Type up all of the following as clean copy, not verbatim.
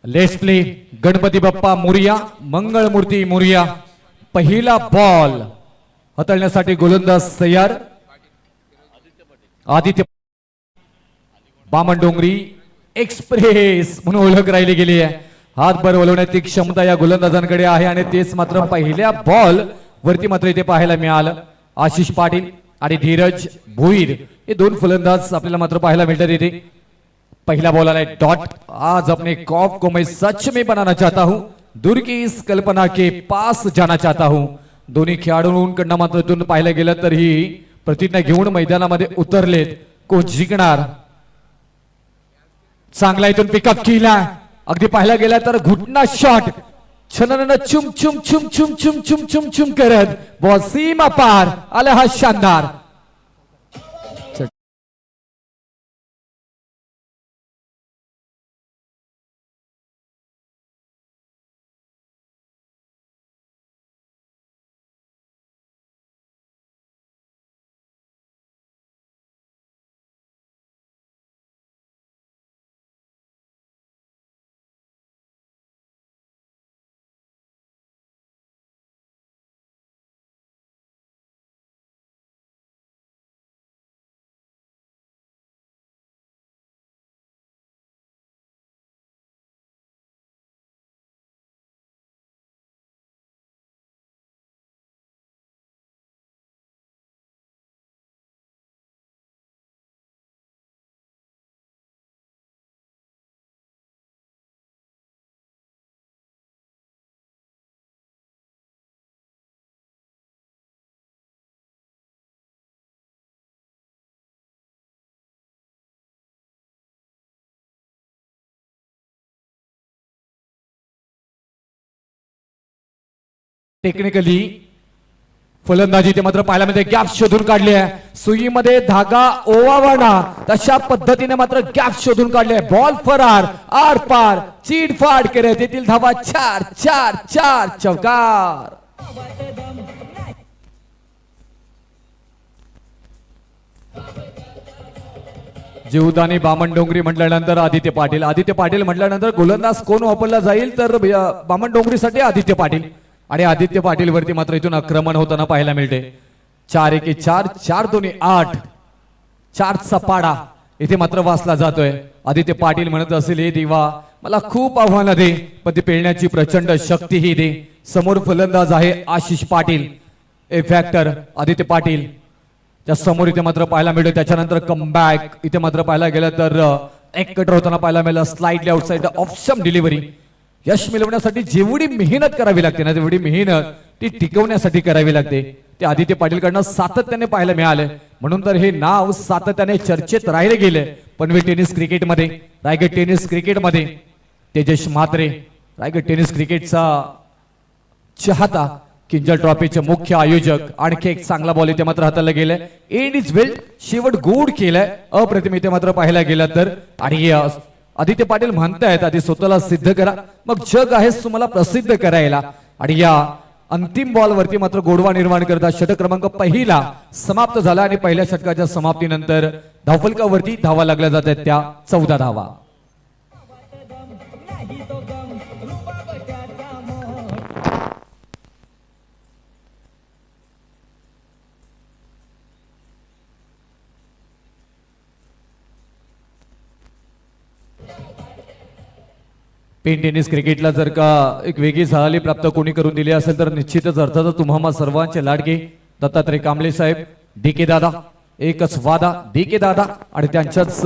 Let's play Ganpati Bappa Morya, Mangalmurti Morya. पहिला ball हाताळण्यासाठी गोलंदाज तयार. आदित्य बामणडोंगरी एक्सप्रेस म्हणून ओळख राहिली गेली आहे. हातभर वळवण्याची क्षमता या गोलंदाजांकडे आहे आणि तेच मात्र पहिल्या बॉल वरती मात्र इथे पाहायला मिळालं. आशिष पाटील आणि धीरज भोईर हे दोन फलंदाज आपल्याला मात्र पाहायला मिळतात इथे. पहला बॉल आला डॉट. आज अपने कॉप को मैं सच में बनाना चाहता हूं, दूर की इस कल्पना के पास जाना चाहता हूं. दोन्ही खेळाडूंकडनं मात्र इथून पाहिलं गेलं तर ही प्रतिज्ञा घेऊन मैदानामध्ये उतरलेत. कोण जिंकणार? चांगला इथून पिकअप केला. अगदी पाहायला गेला तर घुटना शॉट छनन चुम चुम चुम चुम चुम चुम चुम चुम करत बॉल सीमा पार आला. हा शानदार टेक्निकली फलंदाजी ते मात्र पाहायला मिळते. गॅप शोधून काढली आहे. सुईमध्ये धागा ओवावणा तशा पद्धतीने मात्र गॅप शोधून काढले. बॉल फरार आर पार चीडफाड करत येथील धावा 4 4 4 चौकार. जीवदानी बामणडोंगरी म्हटल्यानंतर आदित्य पाटील. आदित्य पाटील म्हटल्यानंतर गोलंदाज कोण वापरला जाईल तर बामणडोंगरीसाठी आदित्य पाटील. आणि आदित्य पाटील वरती मात्र इथून आक्रमण होताना पाहायला मिळते. 4 1 4 4 2 8 4चा पाडा इथे मात्र वाचला जातोय. आदित्य पाटील म्हणत असेल हे देवा मला खूप आव्हानं दे पण ती पेलण्याची प्रचंड शक्तीही दे. समोर फलंदाज आहे आशिष पाटील. ए फॅक्टर आदित्य पाटील त्या समोर इथे मात्र पाहायला मिळतो. त्याच्यानंतर कमबॅक इथे मात्र पाहायला गेलं तर एक कटर होताना पाहायला मिळालं. Slightly outside option delivery. यश मिळवण्यासाठी जेवढी मेहनत करावी लागते ना तेवढी मेहनत ती टिकवण्यासाठी करावी लागते. ते आदित्य पाटील कडनं सातत्याने पाहायला मिळालं. म्हणून तर हे नाव सातत्याने चर्चेत राहिले गेले. पनवेल टेनिस क्रिकेटमध्ये, रायगड टेनिस क्रिकेटमध्ये. तेजस म्हात्रे रायगड टेनिस क्रिकेटचा चाहता, किंजल ट्रॉफीचे मुख्य आयोजक. आणखी एक चांगला बॉल इथे मात्र हाताला गेलाय. एंड इज वेल शेवट गोड केलाय. अप्रतिम इथे मात्र पाहायला गेलं तर. आणि आदित्य पाटील म्हणतायत आधी स्वतःला सिद्ध करा मग जग आहेच तुम्हाला प्रसिद्ध करायला. आणि या अंतिम बॉल वरती मात्र गोडवा निर्माण करतात. षटक क्रमांक पहिला समाप्त झाला आणि पहिल्या षटकाच्या समाप्तीनंतर धावफलकावरती धावा लागल्या जात आहेत त्या 14 धावा. पेन टेनिस क्रिकेटला जर का एक वेगळी झळाळी प्राप्त कोणी करून दिली असेल तर निश्चितच अर्थातच तुम्हा सर्वांचे लाडके दत्तात्रय कांबळे साहेब, डी के दादा, एकच वादा डी के दादा आणि त्यांच्याच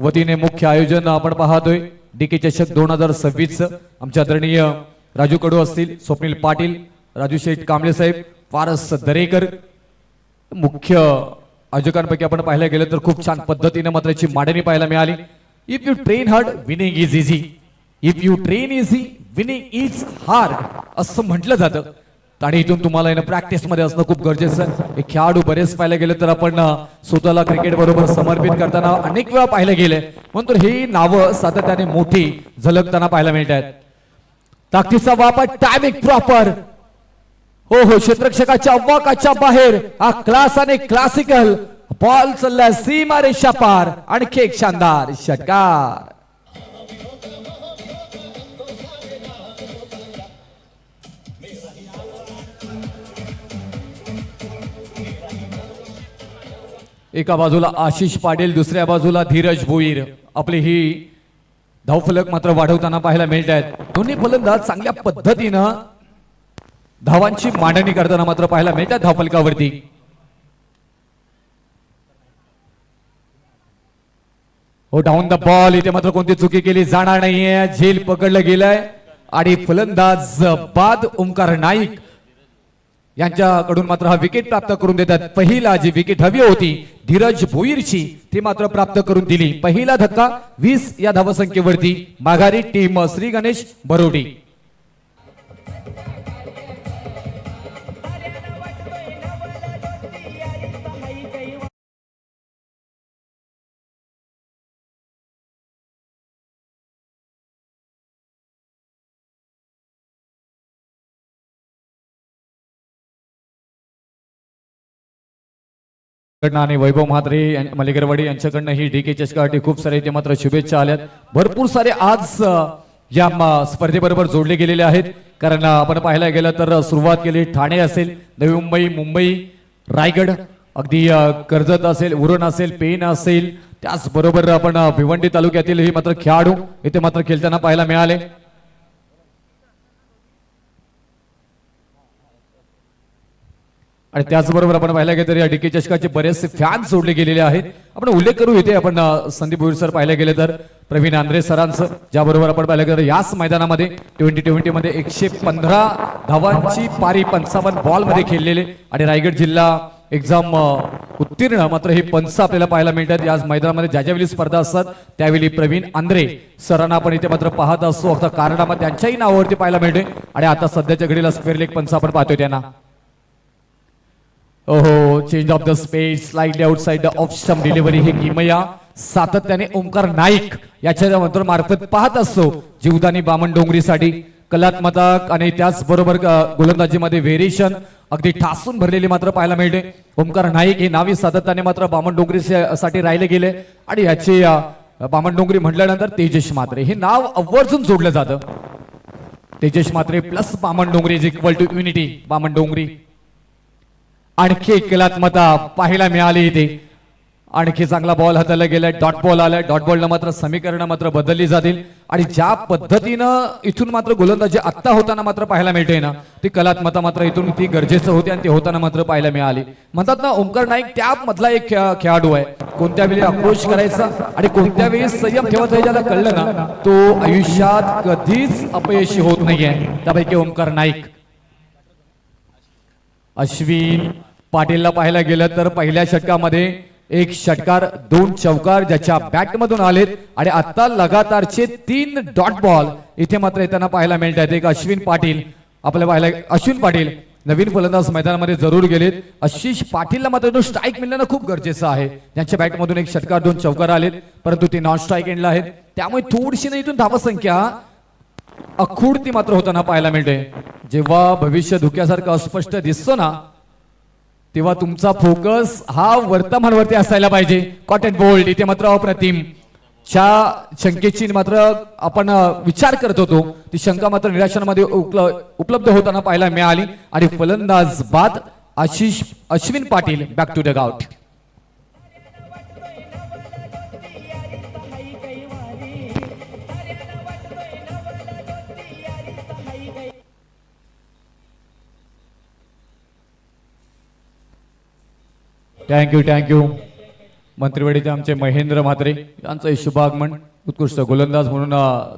वतीने मुख्य आयोजन आपण पाहतोय. डी के चषक 2026 आमच्या आदरणीय राजू कडू असतील, स्वप्नील पाटील, राजू शेठ कांबळे साहेब, पारस दरेकर मुख्य आयोजकांपैकी आपण पाहायला गेलं तर खूप छान पद्धतीने मात्र याची मांडणी पाहायला मिळाली. If you train hard winning is easy, if you train easy winning is hard असं म्हटलं जातं. आणि इथून तुम्हाला प्रॅक्टिस मध्ये असणं खूप गरजेचं आहे. हे खेळाडू बरेच पाहायला गेले तर आपण स्वतःला क्रिकेट बरोबर समर्पित करताना अनेक वेळा पाहिलं गेले. म्हणून तर ही नावं सातत्याने मोठी झलकताना पाहायला मिळतात. ताकदीचा वापर, टायमिंग प्रॉपर. हो हो, क्षेत्ररक्षकाच्या अवाकाच्या बाहेर हा क्लास आणि क्लासिकल बॉल चाललाय सीमा रेषा पार. आणखी एक शानदार षटकार. एका बाजूला आशिष पाटील, दुसऱ्या बाजूला धीरज भोईर. आपली ही धावफलक मात्र वाढवताना पाहायला मिळत आहेत. दोन्ही फलंदाज चांगल्या पद्धतीनं धावांची मांडणी करताना मात्र पाहायला मिळतात धावफलकावरती. हो, डाऊन द बॉल. इथे मात्र कोणती चुकी केली जाणार नाहीये. झेल पकडलं गेलंय आणि फलंदाज बाद ओंकार नाईक यांच्याकडून मात्र हा विकेट प्राप्त करून देतात. पहिला जी विकेट हवी होती धीरज भोईरची ती मात्र प्राप्त करून दिली. पहिला धक्का 20 या धावसंख्येवरती माघारी टीम श्री गणेश बरोडी. आणि वैभव म्हात्रे मलिकरवाडी यांच्याकडनं ही डीके चषकासाठी खूप सारे इथे मात्र शुभेच्छा आल्यात. भरपूर सारे आज या स्पर्धेबरोबर जोडले गेलेले आहेत. कारण आपण पाहायला गेलं तर सुरुवात केली ठाणे असेल, नवी मुंबई, मुंबई, रायगड, अगदी कर्जत असेल, उरण असेल, पेन असेल, त्याचबरोबर आपण भिवंडी तालुक्यातील ही मात्र खेळाडू इथे मात्र खेळताना पाहायला मिळाले. आणि त्याचबरोबर आपण पाहिलं गेलं तर या डीके चषकाचे बरेचसे फॅन्स जोडले गेलेले आहेत. आपण उल्लेख करू इथे आपण संदीप भोईर सर पाहिलं गेले तर प्रवीण आंद्रे सरांचं, ज्याबरोबर आपण पाहिलं गेलं याच मैदानामध्ये 2020 मध्ये 115 धावांची पारी 55 बॉल मध्ये खेळलेले आणि रायगड जिल्हा एक्झाम उत्तीर्ण मात्र हे पंच आपल्याला पाहायला मिळतात. याच मैदानामध्ये ज्या ज्यावेळी स्पर्धा असतात त्यावेळी प्रवीण आंद्रे सरांना आपण इथे मात्र पाहत असतो. आता कारणामा त्यांच्याही नावावरती पाहायला मिळते आणि आता सध्याच्या घडीला स्क्वेअर लेग पंच आपण पाहतोय त्यांना. ओहो, change of the space, slightly outside the off stump delivery ही किमया सातत्याने ओंकार नाईक याच्या मार्फत पाहत असतो. जीवदानी बामण डोंगरीसाठी कलात्मक आणि त्याचबरोबर गोलंदाजीमध्ये व्हेरिएशन अगदी ठासून भरलेली मात्र पाहायला मिळते. ओंकार नाईक हे नावी सातत्याने मात्र बामण डोंगरी साठी राहिले गेले आणि याचे बामण डोंगरी म्हटल्यानंतर तेजस मात्रे हे नाव आवर्जून जोडलं जातं. तेजस मात्रे प्लस बामण डोंगरी इज इक्वल टू युनिटी बामण डोंगरी. आणखी कलात्मकता पाहायला मिळाली इथे. आणखी चांगला बॉल हाताला गेलाय, डॉट बॉल आलाय. डॉट बॉलनं मात्र समीकरण मात्र बदलली जातील आणि ज्या पद्धतीनं इथून मात्र गोलंदाजी आत्ता होताना मात्र पाहायला मिळते ना ती कलात्मकता मात्र इथून ती गरजेचं होती आणि ती होताना मात्र पाहायला मिळाली. म्हणतात ना ओंकार नाईक त्यामधला एक खेळाडू आहे. कोणत्या वेळी अप्रोच करायचा आणि कोणत्या वेळी संयम ठेवायचा ज्याला कळलं ना तो आयुष्यात कधीच अपयशी होत नाहीये. त्यापैकी ओंकार नाईक. अश्विन पाटीलला पाहायला गेलं तर पहिल्या षटकामध्ये 1 षटकार 2 चौकार ज्याच्या बॅटमधून आलेत आणि आता लगातारचे 3 डॉट बॉल इथे मात्र येताना पाहायला मिळत आहेत. एक अश्विन पाटील आपल्याला पाहायला अश्विन पाटील नवीन फलंदाज मैदानामध्ये जरूर गेलेत. आशिष पाटीलला मात्र स्ट्राईक मिळणं खूप गरजेचं आहे. त्यांच्या बॅटमधून 1 षटकार 2 चौकार आलेत परंतु ते नॉन स्ट्राईक एंडला आहेत. त्यामुळे थोडीशी नाही इथून धावसंख्या अखूडती मात्र होताना पाहायला मिळते. जेव्हा भविष्य धुक्यासारखं अस्पष्ट दिसतो ना तेव्हा तुमचा फोकस हा वर्तमानवरती असायला पाहिजे. कॉटन बोल्ड इथे मात्र अप्रतिम च्या शंकेची मात्र आपण विचार करत होतो ती शंका मात्र निराशनामध्ये उपलब्ध होताना पाहायला मिळाली आणि फलंदाज बाद Ashwin Patil back to the gout. Thank you मंत्रिवाडीचे आमचे महेंद्र म्हात्रे यांचं शुभागमन. उत्कृष्ट गोलंदाज म्हणून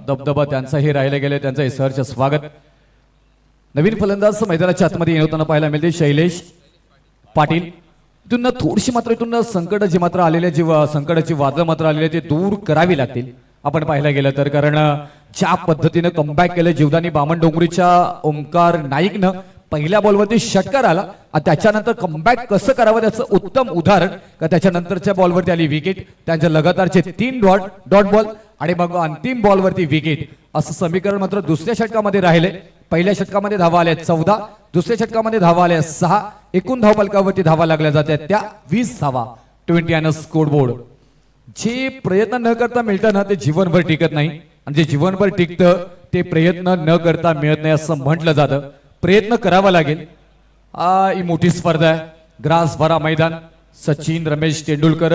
दबदबा त्यांचाही राहिले गेले. त्यांचं सहर्ष स्वागत. नवीन फलंदाज मैदानाच्या आतमध्ये येताना पाहायला मिळते शैलेश पाटील. इथून थोडीशी मात्र इथून संकट जी मात्र आलेले जी संकटाची वादळ मात्र आलेले ते दूर करावी लागतील आपण पाहायला गेलं तर. कारण ज्या पद्धतीनं कमबॅक केलं जीवदानी बामण डोंगरीच्या ओंकार नाईकनं पहिल्या बॉलवरती षटकार आला आणि त्याच्यानंतर कमबॅक कसं करावं त्याचं उत्तम उदाहरण का त्याच्यानंतरच्या बॉलवरती आली विकेट. त्यांच्या लगातारचे 3 डॉट बॉल आणि मग अंतिम बॉलवरती विकेट असं समीकरण मात्र दुसऱ्या षटकामध्ये राहिले. पहिल्या षटकामध्ये धावा आल्या 14, दुसऱ्या षटकामध्ये धावा आल्या 6. एकूण धावफलकावरती धावा लागल्या जातात त्या 20 धावा. 20 आणि स्कोरबोर्ड. जे प्रयत्न न करता मिळतं ना ते जीवनभर टिकत नाही आणि जे जीवनभर टिकतं ते प्रयत्न न करता मिळत नाही असं म्हटलं जातं. प्रयत्न करावा लागेल. ही मोठी स्पर्धा आहे. ग्रास भरा मैदान सचिन रमेश तेंडुलकर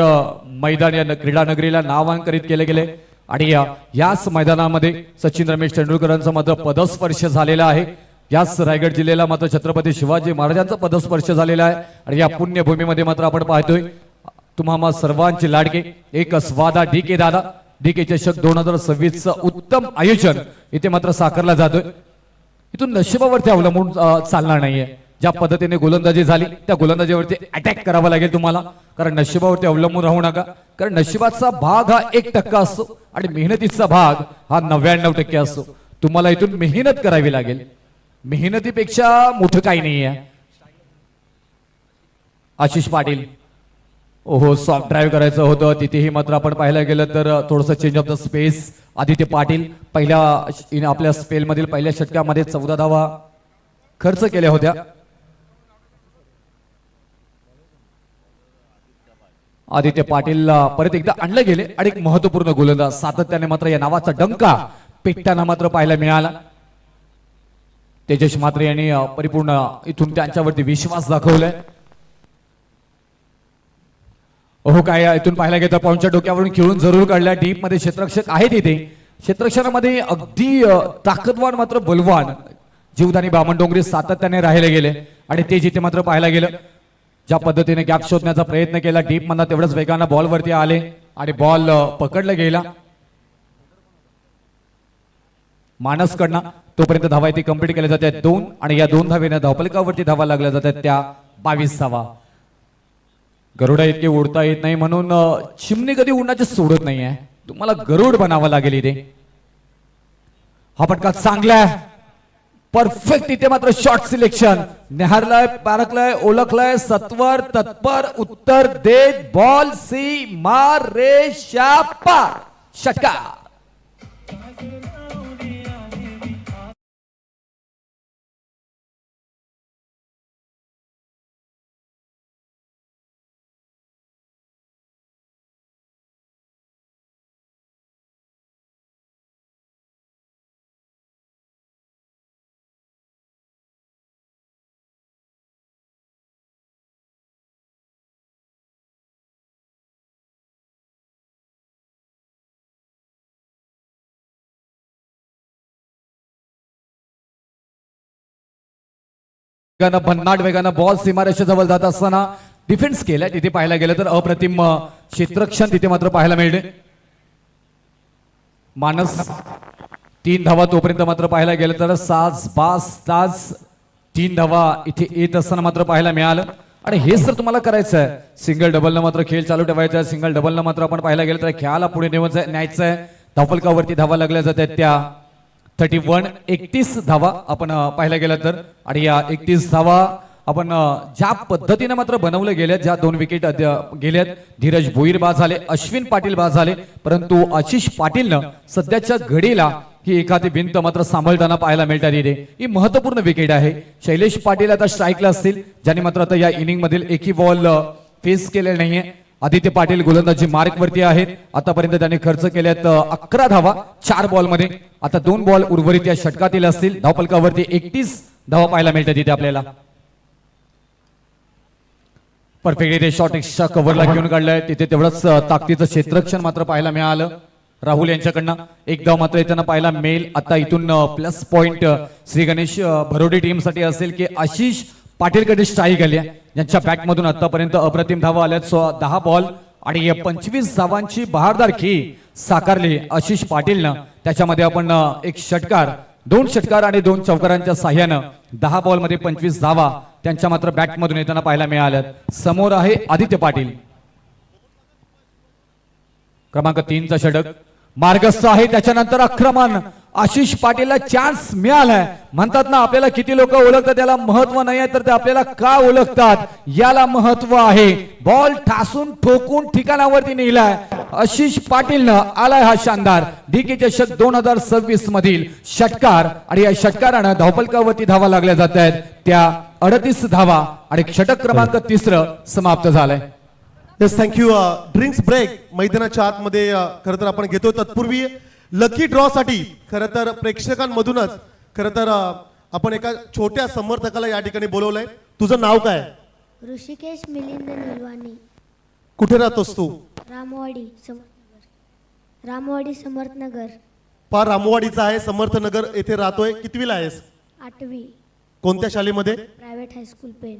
मैदान या क्रीडा नगरीला नामांकित केले गेले आणि याच मैदानामध्ये सचिन रमेश तेंडुलकरांचा मात्र पदस्पर्श झालेला आहे. याच रायगड जिल्ह्याला मात्र छत्रपती शिवाजी महाराजांचा पदस्पर्श झालेला आहे आणि या पुण्यभूमीमध्ये मात्र आपण पाहतोय तुम्हा सर्वांचे लाडके एक स्वादा DK दादा DK चषक 2026 चं उत्तम आयोजन इथे मात्र साकारला जातोय. इथून नशिबावरती अवलंबून चालणार नाहीये. ज्या पद्धतीने गोलंदाजी झाली त्या गोलंदाजीवरती अटॅक करावा लागेल तुम्हाला, कारण नशिबावरती अवलंबून राहू नका. कारण नशिबाचा भाग हा 1% असतो आणि मेहनतीचा भाग हा 99% असतो. तुम्हाला इथून मेहनत करावी लागेल. मेहनतीपेक्षा मोठं काही नाहीये. आशिष पाटील ओहो सॉफ्ट ड्राईव्ह करायचं होतं तिथेही मात्र आपण पाहायला गेलं तर थोडंसं change of the space. Aditya Patil पहिल्या आपल्या स्पेलमधील पहिल्या षटकामध्ये 14 धावा खर्च केल्या होत्या. आदित्य पाटीलला परत एकदा आणले गेले आणि एक महत्वपूर्ण गोलंदाज सातत्याने मात्र या नावाचा डंका पेटताना मात्र पाहायला मिळाला. तेजस मात्रे यांनी परिपूर्ण इथून त्यांच्यावरती विश्वास दाखवलाय. हो काय इथून पाहायला गेलं पॉईंटच्या डोक्यावरून खेळून जरूर काढल्या. डीप मध्ये क्षेत्ररक्षक आहेत इथे. क्षेत्ररक्षणामध्ये अगदी ताकदवान मात्र बलवान जीवदानी बामणडोंगरी सातत्याने राहिले गेले आणि ते जिथे मात्र पाहायला गेलं ज्या पद्धतीने गॅप शोधण्याचा प्रयत्न केला डीप मधला तेवढंच वेगानं बॉल वरती आले आणि बॉल पकडला गेला. मानसकडनं तोपर्यंत धावा इथे कंप्लीट केल्या जातात 2 आणि या 2 धावेने धावफलकावरती धावा लागल्या जातात त्या 22 धावा. गरुडा इतके उडता येत नाही म्हणून चिमणी कधी उडण्याचे सोडत नाहीये. तुम्हाला गरुड बनावं लागेल इथे. हा फटका चांगला आहे परफेक्ट. इथे मात्र शॉर्ट सिलेक्शन निहारलाय पारखलाय ओळखलाय सत्वर तत्पर उत्तर देत बॉल सी मार रेषा पार षटकार. भन्नाट वेगानं बॉल सीमारेषेजवळ जात असताना डिफेन्स केलाय. तिथे पाहायला गेलं तर अप्रतिम क्षेत्ररक्षण तिथे मात्र पाहायला मिळते. मानस 3 धावा तोपर्यंत मात्र पाहायला गेलं तर साज बास ताज 3 धावा इथे येत असताना मात्र पाहायला मिळालं. आणि हेच तर तुम्हाला करायचं आहे. सिंगल डबलनं मात्र खेळ चालू ठेवायचा आहे. सिंगल डबलनं मात्र आपण पाहायला गेलं तर खेळाला पुढे न्यायचं आहे. धावफलकावरती धावा लागल्या जातात त्या 31 धावा आपण पाहायला गेलं तर आणि या 31 धावा आपण ज्या पद्धतीने मात्र बनवले गेले ज्या 2 विकेट गेल्यात धीरज भोईर बाद झाले अश्विन पाटील बाद झाले परंतु आशिष पाटीलनं सध्याच्या घडीला ही एखादी भिंत मात्र सांभाळताना पाहायला मिळतात. इथे ही महत्वपूर्ण विकेट आहे. शैलेश पाटील आता स्ट्राईकला असतील ज्यांनी मात्र आता या इनिंग मधील एकही बॉल फेस केलेला नाहीये. आदित्य पाटील गोलंदाजी मार्क वरती आहेत. आतापर्यंत त्यांनी खर्च केल्यात 11 धावा 4 बॉल मध्ये. आता 2 बॉल उर्वरित या षटकातील असतील. धावफलकावरती 31 धावा पाहायला मिळतात इथे आपल्याला. परफेक्ट इथे शॉट एक्स्ट्रा कव्हरला घेऊन काढलाय. तिथे तेवढंच ताकदीचं क्षेत्ररक्षण मात्र पाहायला मिळालं राहुल यांच्याकडनं. एक धाव मात्र येताना पाहायला मिळेल. आता इथून plus point Shri Ganesh Bharodi team साठी असेल की आशिष पाटीलकडे स्ट्राईक आली ज्यांच्या बॅट मधून आतापर्यंत अप्रतिम धावा आल्यात. 10 बॉल आणि 25 धावांची बहारदार खेळी साकारली आशिष पाटीलनं. त्याच्यामध्ये आपण एक षटकार 2 षटकार आणि 2 चौकारांच्या साह्यानं 10 बॉल मध्ये 25 धावा त्यांच्या मात्र बॅट मधून येताना पाहायला मिळाल्यात. समोर आहे आदित्य पाटील क्रमांक 3 चा षटक मार्गस्थ आहे. त्याच्यानंतर आक्रमण आशिष पाटीलला चान्स मिळालाय. म्हणतात ना आपल्याला किती लोक ओळखतात त्याला महत्व नाही आहे तर ते आपल्याला का ओळखतात याला महत्व आहे. बॉल ठासून ठोकून ठिकाणावरती नेलाय आशिष पाटीलनं. आलाय हा शानदार DK चषक 2026 मधील षटकार आणि या षटकारानं धावफलकावरती धावा लागल्या जात आहेत त्या 38 धावा आणि षटक क्रमांक 3 समाप्त झालंय. Yes thank you. ड्रिंक्स ब्रेक मैदानाच्या आतमध्ये खरं तर आपण घेतो. तत्पूर्वी लकी ड्रॉ साठी खरं तर प्रेक्षकांमधूनच खरं तर आपण एका छोट्या समर्थकाला या ठिकाणी बोलवलंय. तुझं नाव काय? ऋषिकेश मिलिंद निलवाणी, कुठे राहतोस तू? रामवाडी समर्थनगर, रामवाडी समर्थनगर, फार रामवाडीचा आहे, समर्थनगर येथे राहतोय. कितवीला आहेस? 8वी, कोणत्या शाळेमध्ये? Private high school Pen.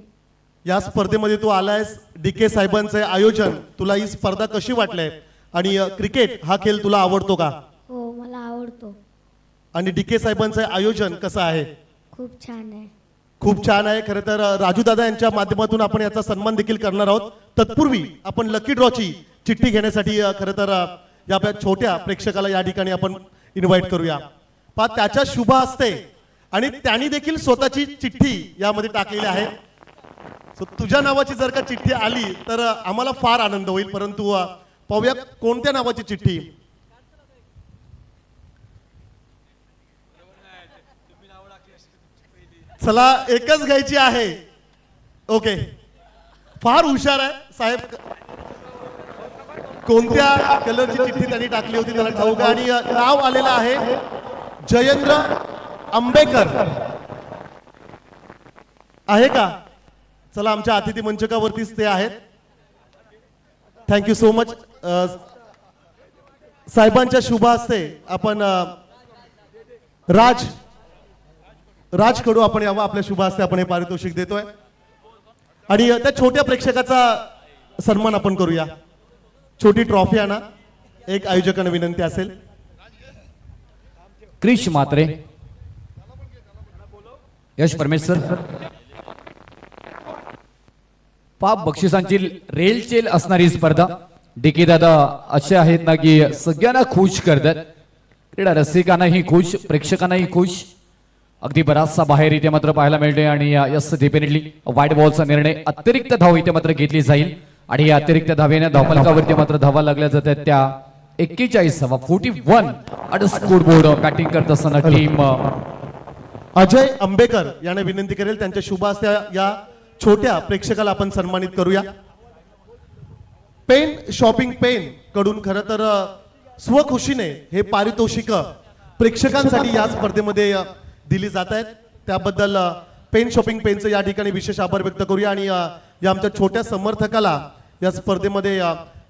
या स्पर्धेमध्ये तू आलायस. DK साहेबांचे आयोजन, तुला ही स्पर्धा कशी वाटली? आणि क्रिकेट हा खेळ तुला आवडतो का? हो, मला आवडतो. आणि DK साहेबांचे आयोजन कसं आहे? खूप छान आहे. खूप छान आहे. खरं तर राजू दादा यांच्या माध्यमातून आपण याचा सन्मान देखील करणार आहोत. तत्पूर्वी आपण लकी ड्रॉची चिठ्ठी घेण्यासाठी खरं तर या आपल्या छोट्या प्रेक्षकाला या ठिकाणी आपण इन्व्हाइट करूया. त्याच्या शुभ हस्ते आणि त्यांनी देखील स्वतःची चिठ्ठी यामध्ये टाकलेली आहे. So, तुझ्या नावाची जर का चिठ्ठी आली तर आम्हाला फार आनंद होईल. परंतु पाहूया कोणत्या नावाची चिठ्ठी. चला, एकच घ्यायची आहे. ओके, फार हुशार आहे साहेब. कोणत्या कलरची चिठ्ठी त्यांनी टाकली होती त्याला ठाऊक आहे. आणि नाव आलेलं आहे जयेंद्र आंबेकर. आहे का? चला, आमच्या अतिथी मंचकावरतीच ते आहेत. Thank you so much. साहेबांच्या शुभ हस्ते आपण राजकडू आपण यावं. आपल्या शुभ हस्ते आपण हे पारितोषिक देतोय आणि त्या छोट्या प्रेक्षकाचा सन्मान आपण करूया. छोटी ट्रॉफी आणा. एक आयोजकांना विनंती असेल. क्रिश म्हात्रे, यश परमेश्वर. बक्षिसांची रेलचेल असणारी स्पर्धा. DK दादा असे आहेत ना की सगळ्यांना खुश करतात. क्रीडा रसिकांनाही खुश, प्रेक्षकांनाही खुश. अगदी बराचसा बाहेर इथे मात्र पाहायला मिळते. आणि यस, डेफिनेटली व्हाईट बॉलचा निर्णय. अतिरिक्त धाव इथे मात्र घेतली जाईल आणि या अतिरिक्त धावेने धावफलकावरती मात्र धावा लागल्या जातात. त्या 41 आणि स्कोरबोर्ड बॅटिंग करत असताना टीम अजय आंबेकर याने विनंती करेल त्यांच्या शुभ हस्ते या छोट्या प्रेक्षकाला आपण सन्मानित करूया. पेन शॉपिंग पेन कडून खरं तर स्वखुशीने हे पारितोषिक प्रेक्षकांसाठी या स्पर्धेमध्ये दिली जात आहेत. त्याबद्दल पेन शॉपिंग पेनचं या ठिकाणी विशेष आभार व्यक्त करूया. आणि या आमच्या छोट्या समर्थकाला या स्पर्धेमध्ये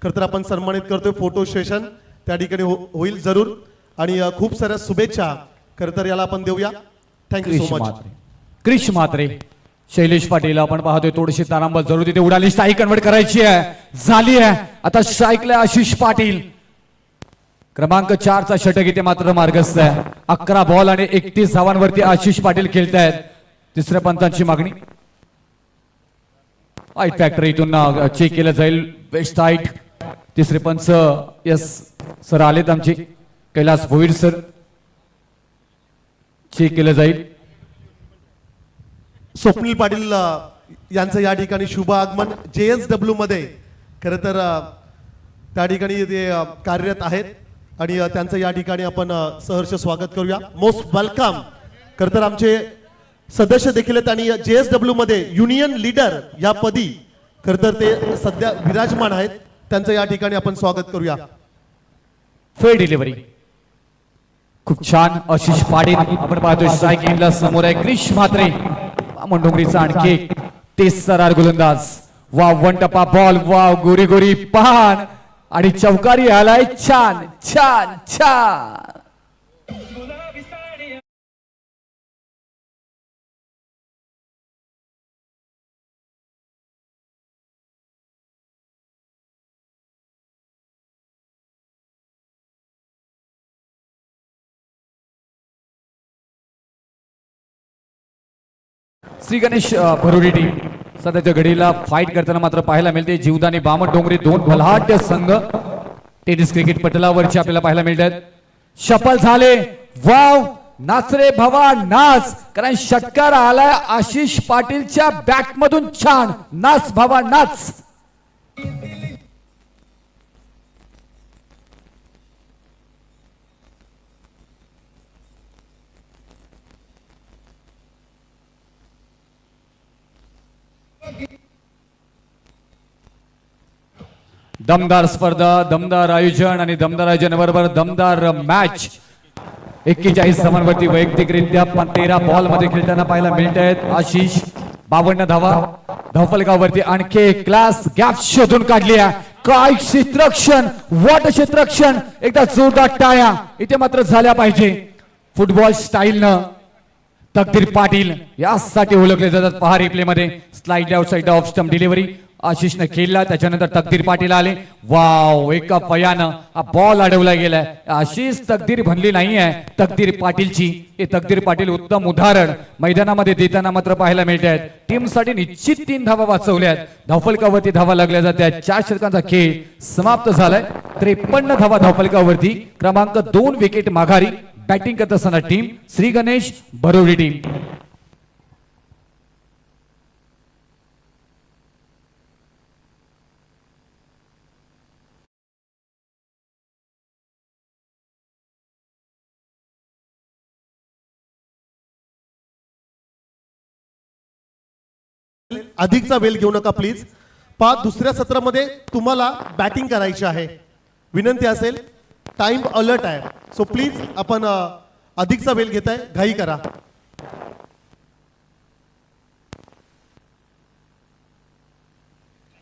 खरं तर आपण सन्मानित करतोय. फोटो सेशन त्या ठिकाणी होईल जरूर. आणि खूप साऱ्या शुभेच्छा खरं तर याला आपण देऊया. Thank you so much. Krish Mhatre, Shailesh Patil आपण पाहतोय. थोडीशी तारांबळ जरूर तिथे उडाली. स्ट्राईक कन्वर्ट करायची आहे, झाली आहे. आता स्ट्राईकला आशिष पाटील. क्रमांक 4चा षटक इथे मात्र मार्गस्थ आहे. 11 बॉल आणि 31 धावांवरती आशिष पाटील खेळतायत. तिसऱ्या पंचांची मागणी. आईट फॅक्टर इथून चेक केलं जाईल. Best height. तिसरे पंच यस सर आलेत आमचे कैलास भोईर सर. चेक केलं जाईल. स्वप्नील पाटील यांचं या ठिकाणी शुभ आगमन. JSW मध्ये खरं तर त्या ठिकाणी ते कार्यरत आहेत आणि त्यांचं या ठिकाणी आपण सहर्ष स्वागत करूया. Most welcome. खरं तर आमचे सदस्य देखील आहेत आणि JSW मध्ये युनियन लीडर या पदी खरं तर ते सध्या विराजमान आहेत. त्यांचं या ठिकाणी आपण स्वागत करूया. फेर डिलिव्हरी खूप छान. आशिष पाटील आपण पाहतोय स्ट्रायकिंगला समोर आहे. क्रिश म्हात्रे, बामणडोंगरीचा आणखी एक तेजतर्रार गोलंदाज. वाव, वन टप्पा बॉल. वाव, गोरी गोरी पान आणि चौकारी आलाय. छान छान छान. श्री गणेश भरुडी टीम सध्याच्या घडीला फाईट करताना मात्र पाहायला मिळते. जीवदानी बामणडोंगरी दोन बलाढ्य संघ टेनिस क्रिकेट पटलावरचे आपल्याला पाहायला मिळतात. शपल झाले. वाव, नाच रे भावा नाच, कारण षटकार आलाय आशिष पाटीलच्या बॅट मधून. छान, नाच भावा नाच. दमदार स्पर्धा, दमदार आयोजन आणि दमदार आयोजनाबरोबर दमदार मॅच. 41 धावांवरती वैयक्तिकरित्या 13 बॉल मध्ये खेळताना पाहायला मिळत आहेत. आशिष 52 धावा, धावफलकावरती आणखी एक क्लास गॅप शोधून काढली आहे. काय क्षेत्ररक्षण, वॉट क्षेत्ररक्षण, एकदा जोरदार टाळ्या इथे मात्र झाल्या पाहिजे. फुटबॉल स्टाईलनं तकदीर पाटील यासाठी ओळखले जातात. पहा रिप्ले मध्ये slide outside off stump delivery आशिषनं खेळला, त्याच्यानंतर तकदीर पाटील आले. वाव, एका पयानं हा बॉल अडवला गेलाय. आशिष तकदीर बनली नाहीये तकदीर पाटीलची. हे तकदीर पाटील उत्तम उदाहरण मैदानामध्ये देताना मात्र पाहायला मिळत आहेत. टीम साठी निश्चित 3 धावा वाचवल्यात. धावफलकावरती धावा लागल्या जातात. 4 षटकांचा खेळ समाप्त झालाय. 53 धावा धावफलकावरती. क्रमांक 2 विकेट माघारी. बॅटिंग करत असताना टीम श्री गणेश भरोडी टीम. अधिकचा वेळ घेऊ नका प्लीज. पहा, दुसऱ्या सत्रामध्ये तुम्हाला बॅटिंग करायची आहे. विनंती असेल, टाइम अलर्ट आहे, सो प्लीज आपण अधिकचा वेळ घेताय, घाई करा.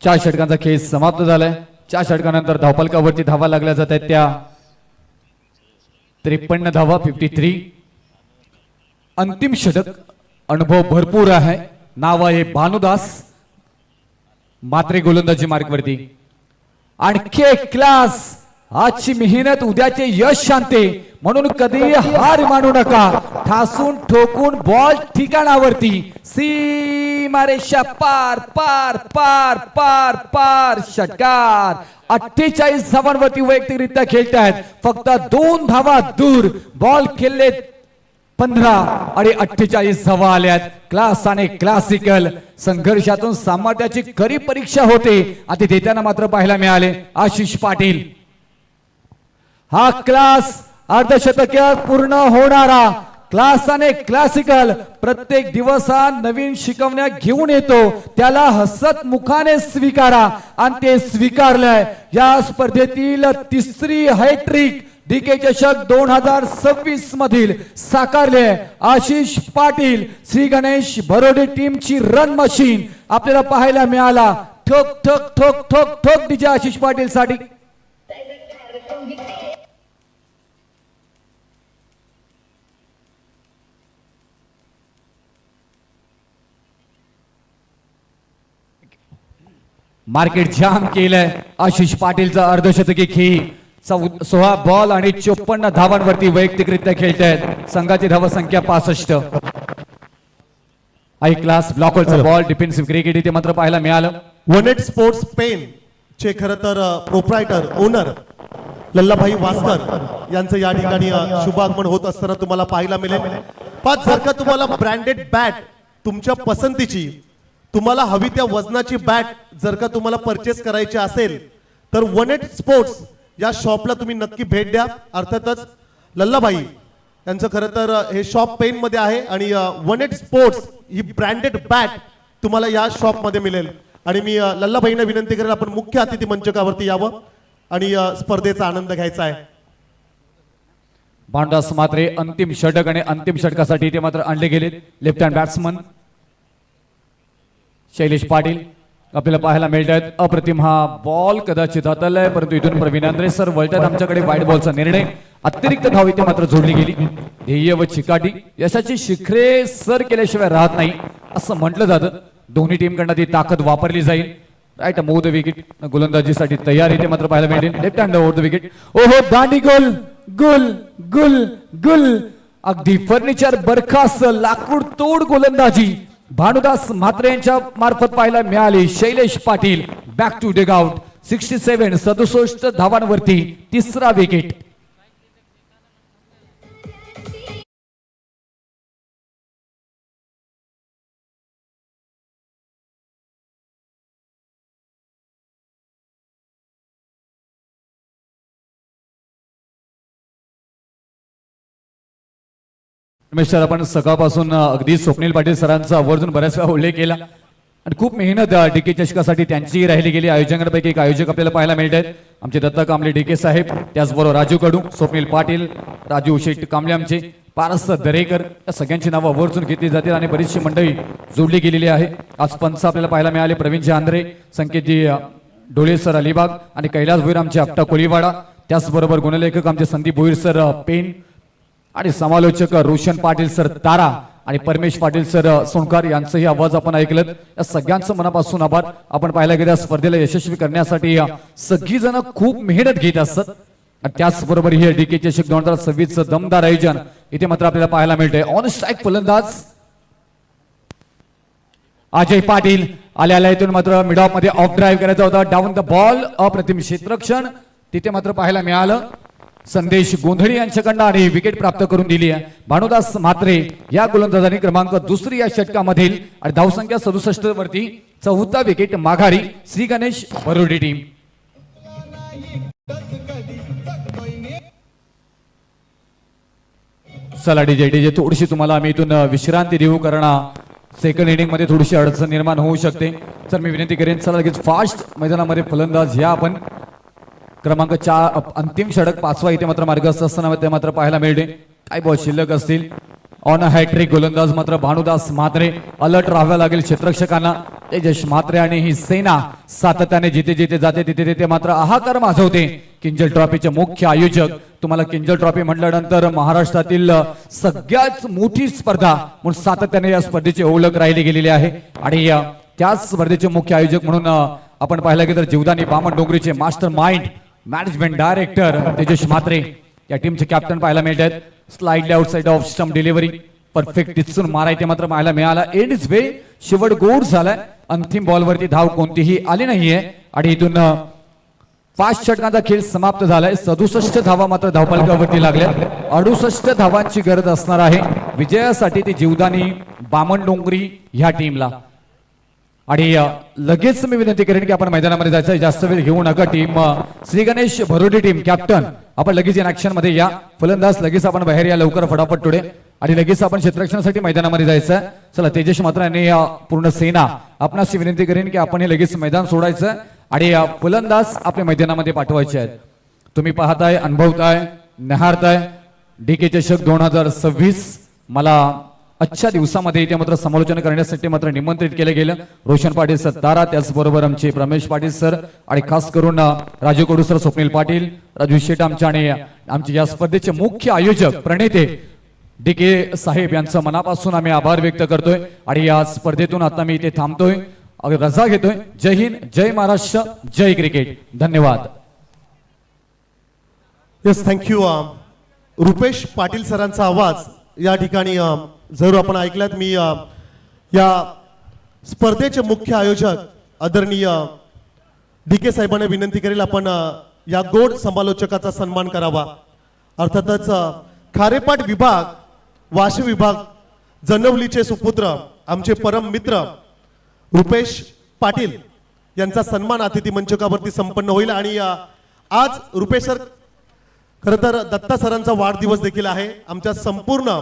चार षटकांचा खेळ समाप्त झालाय. 4 षटकानंतर धावफलकावरती धावा लागल्या जात आहेत. त्या 53 धावा 53. अंतिम षटक, अनुभव भरपूर आहे. नाव आहे भानुदास, मात्रे गोलंदाजी मार्कवरती. आणखी एक क्लास. आजची मेहनत उद्याचे यश शांते, म्हणून कधी हार मानू नका. ठासून ठोकून बॉल ठिकाणावरती. सीमारेषा पार पार पार पार पार. षटकार 48 धावांवरती वैयक्तिकरित्या खेळतायत. फक्त 2 धावा दूर. बॉल खेळले 15 आणि 48 धावा आल्यात. क्लास आणि क्लासिकल संघर्षातून सामर्थ्याची खरी परीक्षा होते. आता देताना मात्र पाहायला मिळाले आशिष पाटील. हा क्लास अर्धशतकीय पूर्ण होणारा क्लास आणि क्लासिकल प्रत्येक दिवस हा नवीन शिकवण्या घेऊन येतो. त्याला हसत मुखाने स्वीकारा, आणि ते स्वीकारलंय. या स्पर्धेतील 3री हॅट्रिक डीके चषक 2026 मधील साकारले. आशिष पाटील श्री गणेश भरोडे टीमची रन मशीन आपल्याला पाहायला मिळाला. ठोक ठोक ठोक ठोक ठोक डीजे आशिष पाटील साठी. मार्केट जाम केलंय. आशिष पाटीलचा अर्धशतकी खेळ. 16 बॉल आणि 54 धावांवरती वैयक्तिकरित्या खेळत आहेत. संघाची धावा संख्या 65. आई क्लास ब्लॉकवरचा बॉल डिफेन्सिव्ह क्रिकेट इथे मात्र पाहायला मिळालं. वनेट स्पोर्ट्स पेन चे खरं तर प्रोप्रायटर ओनर लल्लाभाई वासकर यांचं या ठिकाणी शुभागमन होत असताना तुम्हाला पाहायला मिळेल. पण जर का तुम्हाला ब्रँडेड बॅट तुमच्या पसंतीची, तुम्हाला हवी त्या वजनाची बॅट जर का तुम्हाला परचेस करायची असेल तर वनेट स्पोर्ट्स या शॉपला तुम्ही नक्की भेट द्या. अर्थातच लल्लाभाई यांचं खरं तर हे शॉप पेन मध्ये आहे, आणि वनेट स्पोर्ट्स ही ब्रँडेड बॅट तुम्हाला या शॉप मध्ये मिळेल. आणि मी लल्लाभाईंना विनंती करेन, आपण मुख्य अतिथी मंचकावरती यावं आणि स्पर्धेचा आनंद घ्यायचा आहे. भांडास मात्रे अंतिम षटक, आणि अंतिम षटकासाठी ते मात्र आणले गेले. Left hand batsman Shailesh Patil आपल्याला पाहायला मिळतात. अप्रतिम हा बॉल कदाचित हाताळलाय, परंतु इथून प्रवीण आंद्रे सर वळतात. आमच्याकडे वाईट बॉलचा निर्णय. अतिरिक्त धाव इथे मात्र जोडली गेली. ध्येय व चिकाटी यशाची शिखरे सर केल्याशिवाय राहत नाही असं म्हटलं जातं. दोन्ही टीम कडनं ती ताकद वापरली जाईल. Right move the wicket. गोलंदाजीसाठी तयार इथे मात्र पाहायला मिळेल. Left hand over the wicket. ओहो, दांडी गोल गुल गुल गुल. अगदी फर्निचर बरखास्त लाकूड तोड गोलंदाजी भानुदास म्हात्रे यांच्या मार्फत पाहायला मिळाली. Shailesh Patil back to dugout. 67 धावांवरती 3रा विकेट. रमेश सर, आपण सकाळपासून अगदी स्वप्नील पाटील सरांचा आवर्जून बऱ्याच वेळा उल्लेख केला, आणि खूप मेहनत डीके चषकासाठी त्यांची राहिली गेली. आयोजकांपैकी एक आयोजक आपल्याला पाहायला मिळत आहेत. आमचे दत्ता कांबळे डीके साहेब, त्याचबरोबर राजू कडू, स्वप्नील पाटील, राजू शेट कांबळे आमचे, पारस दरेकर या सगळ्यांची नावं आवर्जून घेतली जातील आणि बरीचशी मंडळी जोडली गेलेली आहे. आज पंच आपल्याला पाहायला मिळाले प्रवीणजी आंध्रे, संकेतजी डोळे सर अलिबाग आणि कैलास भोईर आमचे आपटा कोळीवाडा. त्याचबरोबर गुणलेखक आमचे संदीप भोईर सर पेन आणि समालोचक रोशन पाटील सर तारा आणि परमेश पाटील सर सोनकार यांचंही आवाज आपण ऐकलं. या सगळ्यांचं मनापासून आभार. आपण पाहायला गेल्या स्पर्धेला यशस्वी करण्यासाठी सगळी जण खूप मेहनत घेत असतात. आणि त्याचबरोबर ही डीके चषक 2026 दमदार आयोजन इथे मात्र आपल्याला पाहायला मिळते. ऑन स्ट्राईक फलंदाज अजय पाटील आल्या इथून मात्र मिड ऑफ मध्ये ऑफ ड्राईव्ह करायचा होता. डाऊन द बॉल अप्रतिम क्षेत्ररक्षण तिथे मात्र पाहायला मिळालं. संदेश गोंधळी यांच्याकडनं आणि विकेट प्राप्त करून दिली आहे. भानुदास म्हात्रे या गोलंदाजांनी क्रमांक दुसरी या षटकामधील आणि धावसंख्या 67 वरती चौथा विकेट माघारी श्री गणेश बरोडी टीम. चला डीजे थोडीशी तुम्हाला आम्ही इथून विश्रांती देऊ कारण सेकंड इनिंग मध्ये थोडीशी अडचण निर्माण होऊ शकते. तर मी विनंती करेन चला लगेच फास्ट मैदानामध्ये फलंदाज या आपण क्रमांक 4 अंतिम षटक 5वा इथे मात्र मार्गस्थ असताना ते मात्र पाहायला मिळते. काय बॉल शिल्लक असतील. ऑन हॅट्रिक गोलंदाज मात्र भानुदास म्हात्रे. अलर्ट राहावं लागेल क्षेत्ररक्षकांना. तेजस म्हात्रे आणि ही सेना सातत्याने जिथे जिथे जाते तिथे तिथे मात्र हाहाकार माजवते. किंजल ट्रॉफीचे मुख्य आयोजक तुम्हाला किंजल ट्रॉफी म्हटल्यानंतर महाराष्ट्रातील सगळ्यात मोठी स्पर्धा म्हणून सातत्याने या स्पर्धेची ओळख राहिली गेलेली आहे. आणि त्याच स्पर्धेचे मुख्य आयोजक म्हणून आपण पाहिलं गेलं तर जीवदानी बामण डोंगरीचे mastermind management director Tejas Mhatre या टीमचे कॅप्टन पाहायला मिळतात. Slightly outside off stump delivery perfect दिसून मारायचे मात्र पाहायला मिळाला. एंड इज वे शेवट गोड झालाय. अंतिम बॉलवरती धाव कोणतीही आली नाहीये आणि इथून 5 षटकांचा खेळ समाप्त झालाय. 67 धावा मात्र धावफलकावरती लागल्या. 68 धावांची गरज असणार आहे विजयासाठी ती जीवदानी बामण डोंगरी ह्या टीमला. आणि लगेच मी विनंती करेन की आपण मैदानामध्ये जायचं जास्त वेळ घेऊ नका. Team Shri Ganesh Bharodi team captain आपण लगेच इन ऍक्शन मध्ये या. फलंदाज लगेच आपण बाहेर या लवकर फटाफट टोडे आणि लगेच आपण क्षेत्ररक्षणासाठी मैदानामध्ये जायचं. चला तेजस मात्र यांनी पूर्ण सेना आपणास विनंती करेन की आपण हे लगेच मैदान सोडायचं आणि फलंदाज आपल्या मैदानामध्ये पाठवायचे आहेत. तुम्ही पाहताय अनुभवताय निहारताय डीके चषक 2026. मला आजच्या दिवसामध्ये इथे मात्र समालोचन करण्यासाठी मात्र निमंत्रित केलं गेलं. रोशन पाटील सर तारा त्याचबरोबर आमचे रमेश पाटील सर आणि खास करून राजू कडू सर स्वप्नील पाटील राजू शेट आमच्या आणि आमचे या स्पर्धेचे मुख्य आयोजक प्रणेते डीके साहेब यांचं मनापासून आम्ही आभार व्यक्त करतोय. आणि या स्पर्धेतून आता मी इथे थांबतोय रजा घेतोय. जय हिंद जय महाराष्ट्र जय क्रिकेट. धन्यवाद. Yes thank you. रुपेश पाटील सरांचा आवाज या ठिकाणी जरूर आपण ऐकलात. मी या स्पर्धेचे मुख्य आयोजक आदरणीय डीके साहेबांना विनंती करेल आपण या गोड समालोचकाचा सन्मान करावा. अर्थातच खारेपाट विभाग वाशी विभाग जनवलीचे सुपुत्र आमचे परम मित्र रुपेश पाटील यांचा सन्मान अतिथी मंचकावरती संपन्न होईल. आणि आज रुपेश सर खरं तर दत्ता सरांचा वाढदिवस देखील आहे. आमच्या संपूर्ण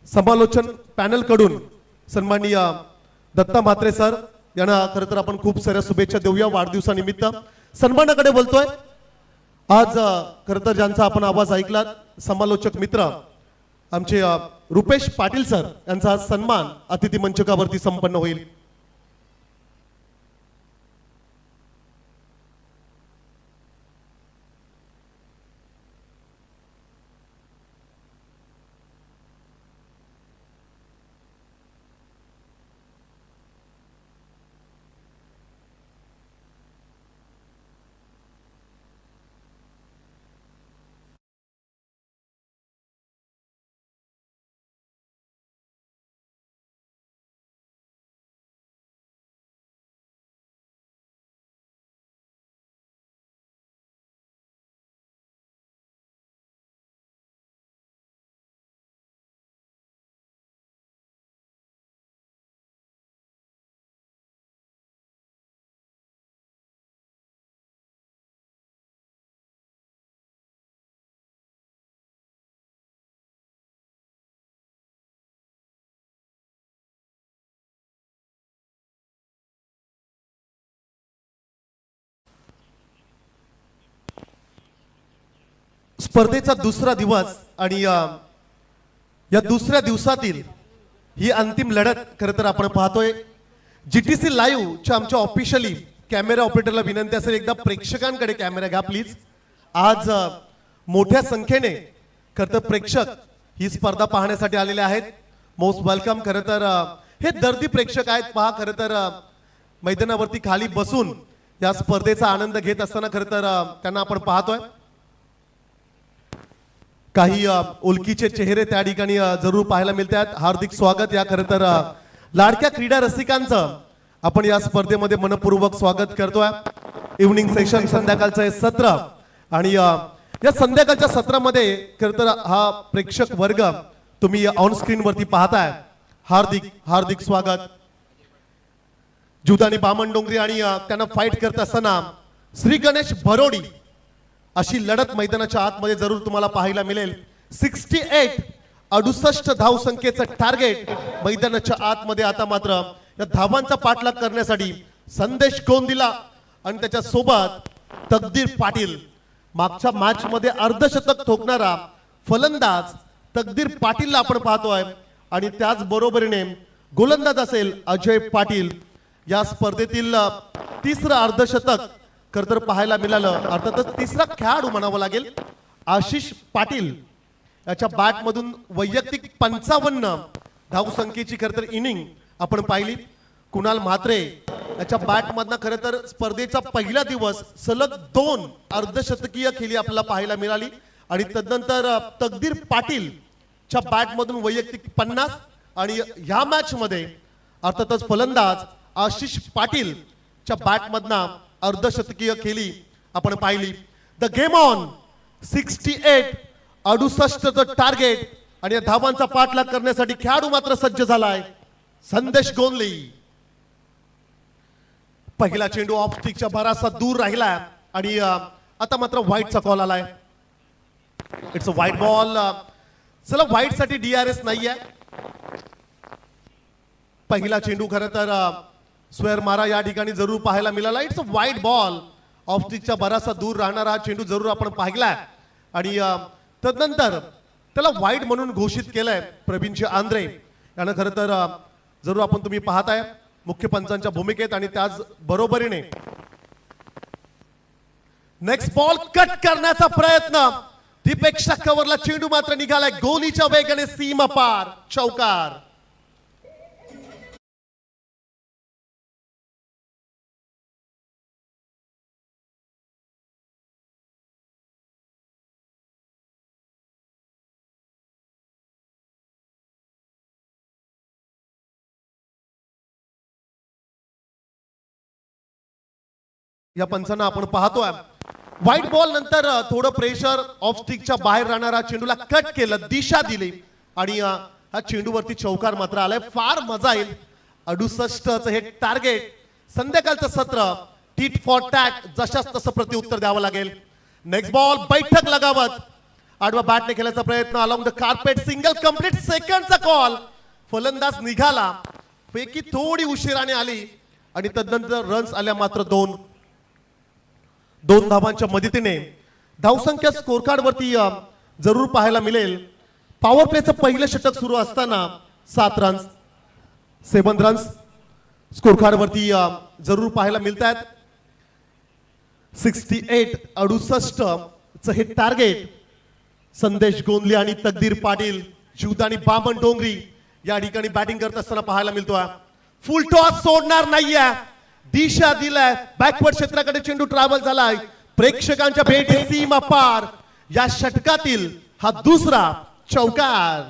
समालोचन पॅनल कडून सन्माननीय दत्ता म्हात्रे सर यांना खरं तर आपण खूप साऱ्या शुभेच्छा देऊया वाढदिवसानिमित्त. सन्मानाकडे बोलतोय आज खरं तर ज्यांचा आपण आवाज ऐकला समालोचक मित्र आमचे रुपेश पाटील सर यांचा आज सन्मान अतिथी मंचकावरती संपन्न होईल. स्पर्धेचा दुसरा दिवस आणि या दुसऱ्या दिवसातील ही अंतिम लढत खरं तर आपण पाहतोय. GTC लाईव्हच्या आमच्या ऑफिशियली कॅमेरा ऑपरेटरला विनंती असेल, एकदा प्रेक्षकांकडे कॅमेरा घ्या प्लीज. आज मोठ्या संख्येने खरं तर प्रेक्षक ही स्पर्धा पाहण्यासाठी आलेले आहेत. Most welcome. खरं तर हे दर्दी प्रेक्षक आहेत. पहा, खरं तर मैदानावरती खाली बसून या स्पर्धेचा आनंद घेत असताना खरं तर त्यांना आपण पाहतोय. काही ओळखीचे चेहरे त्या ठिकाणी जरूर पाहायला मिळतात. हार्दिक स्वागत. या खरं तर लाडक्या क्रीडा रसिकांचं आपण या स्पर्धेमध्ये मनपूर्वक स्वागत करतोय. इव्हनिंग सेशन संध्याकाळचं हे सत्र आणि या संध्याकाळच्या सत्रामध्ये खरं तर हा प्रेक्षक वर्ग तुम्ही ऑन स्क्रीन वरती पाहताय. हार्दिक हार्दिक स्वागत. जुदानी बामणडोंगरी आणि त्यांना फाईट करत असताना श्री गणेश भरोडी अशी लढत मैदानाच्या आतमध्ये जरूर तुम्हाला पाहायला मिळेल. 68 धाव संख्येचं टार्गेट मैदानाच्या आतमध्ये. आता मात्र या धावांचा पाठलाग करण्यासाठी संदेश गोंदिला आणि त्याच्या सोबत तकदीर पाटील. मागच्या मॅच मध्ये अर्धशतक ठोकणारा फलंदाज तकदीर पाटीलला आपण पाहतोय आणि त्याच बरोबरीने गोलंदाज असेल अजय पाटील. या स्पर्धेतील तिसरं अर्धशतक खरं तर पाहायला मिळालं. अर्थातच तिसरा खेळाडू म्हणावं लागेल आशिष पाटील. याच्या बॅट मधून वैयक्तिक 55 धावसंख्येची खरं तर इनिंग आपण पाहिली. कुणाल म्हात्रे याच्या बॅट मधनं खरं तर स्पर्धेचा पहिला दिवस सलग 2 अर्धशतकीय खेळी आपल्याला पाहायला मिळाली आणि तदनंतर तकदीर पाटील च्या बॅट मधून वैयक्तिक 50 आणि ह्या मॅच मध्ये अर्थातच फलंदाज आशिष पाटील च्या बॅट मधनं अर्धशतकीय खेळी आपण पाहिली. The game on. 68 टार्गेट आणि या धावांचा पाठलाग करण्यासाठी खेळाडू मात्र सज्ज झालाय संदेश गोंदली. पहिला चेंडू ऑफ स्टिकच्या बराचसा दूर राहिला आणि आता मात्र व्हाईटचा कॉल आलाय. It's a white ball. चला, व्हाईट साठी DRS नाहीये. पहिला चेंडू खरं तर स्वेअर मारा या ठिकाणी जरूर पाहायला मिळाला. It's a white ball. Off स्टिकच्या बराचसा दूर राहणारा हा चेंडू जरूर आपण पाहिलाय आणि तदनंतर त्याला व्हाईट म्हणून घोषित केलंय प्रवीणजी आंद्रे यानं. खरं तर जरूर आपण तुम्ही पाहताय मुख्य पंचांच्या भूमिकेत आणि त्याच बरोबरीने नेक्स्ट बॉल कट करण्याचा प्रयत्न. दीपेक्षा कव्हरला चेंडू मात्र निघालाय गोलीच्या वेगाने सीमा पार. चौकार. या पंचांना आपण पाहतोय व्हाईट बॉल नंतर थोडं प्रेशर ऑफ स्टिकच्या बाहेर राहणारा चेंडूला कट केलं, दिशा दिली आणि हा चेंडूवरती चौकार मात्र आलाय. फार मजा येईल. 68चं हे टार्गेट. संध्याकाळचं सत्र टीट फॉर टॅट जशाच तसं प्रत्युत्तर द्यावं लागेल. नेक्स्ट बॉल बैठक लगावत आडवा बॅटने खेळण्याचा प्रयत्न. Along the carpet single complete. सेकंडचा कॉल. फलंदाज निघाला. पैकी थोडी उशिराने आली आणि तदनंतर रन्स आल्या मात्र 2 धावांच्या मदतीने. धावसंख्या स्कोर कार्ड वरती जरूर पाहायला मिळेल. पॉवर प्लेचं पहिलं षटक सुरू असताना 7 रन्स 7 रन्स स्कोर कार्ड वरती जरूर पाहायला मिळतात. 68 हे टार्गेट संदेश गोंदले आणि तकदीर पाटील जीवदानी बामणडोंगरी या ठिकाणी बॅटिंग करत असताना पाहायला मिळतोय. फुल टॉस सोडणार नाहीये. दिशा दिलाय. बॅकवर्ड क्षेत्राकडे चेंडू ट्रॅव्हल झालाय. प्रेक्षकांच्या भेटी सीमा पार. या षटकातील हा दुसरा चौकार.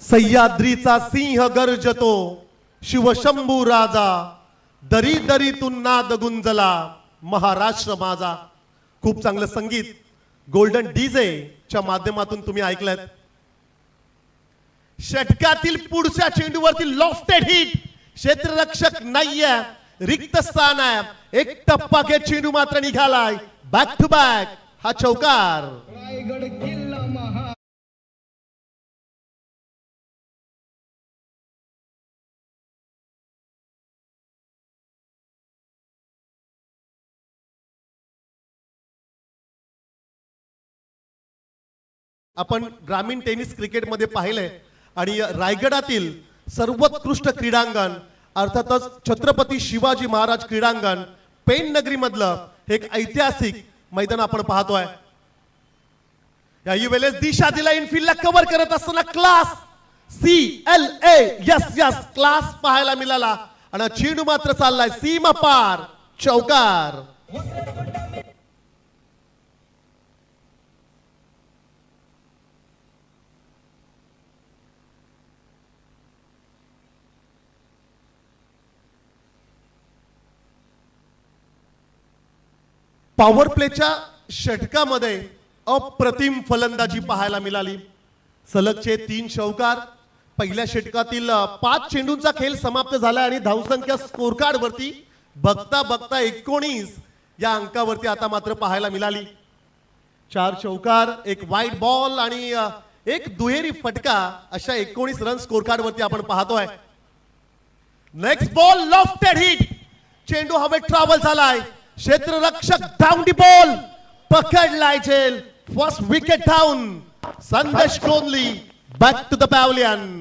सह्याद्रीचा सिंह गर्जतो. शिवशंभू राजा. दरी दरीतून नाद गुंजला. महाराष्ट्र माझा. खूप चांगलं संगीत गोल्डन डीजे च्या माध्यमातून तुम्ही ऐकलंत. षटकातील पुढच्या चेंडूवरती लॉफ्टेड हिट. क्षेत्ररक्षक नाहीये. रिक्त स्थान आहे. एक टप्पा घेत चेंडू मात्र निघालाय. बॅक टू बॅक हा चौकार. आपण ग्रामीण टेनिस क्रिकेटमध्ये पाहिलंय आणि रायगडातील सर्वोत्कृष्ट क्रीडांगण अर्थातच छत्रपती शिवाजी महाराज क्रीडांगण पेण नगरी मधलं एक ऐतिहासिक मैदान आपण पाहतोय. याही वेळेस दिशा दिला इनफिल्डला कव्हर करत असताना क्लास CLA यस क्लास पाहायला मिळाला आणि चेंडू मात्र चाललाय सीमा पार चौकार. पॉवर प्लेच्या षटकामध्ये अप्रतिम फलंदाजी पाहायला मिळाली. सलगचे 3 चौकार. पहिल्या षटकातील 5 चेंडूंचा खेळ समाप्त झाला आणि धावसंख्या स्कोर कार्ड वरती बघता बघता 19 या अंकावरती आता मात्र पाहायला मिळाली. 4 चौकार, एक वाईट बॉल आणि एक दुहेरी फटका अशा 19 रन स्कोर कार्ड वरती आपण पाहतोय. Next ball lofted hit. चेंडू हवेत ट्रॅव्हल झालाय. क्षेत्ररक्षक डाऊन दी बॉल पकडलाय झेल. First wicket down. Sandesh Kohli back to the pavilion.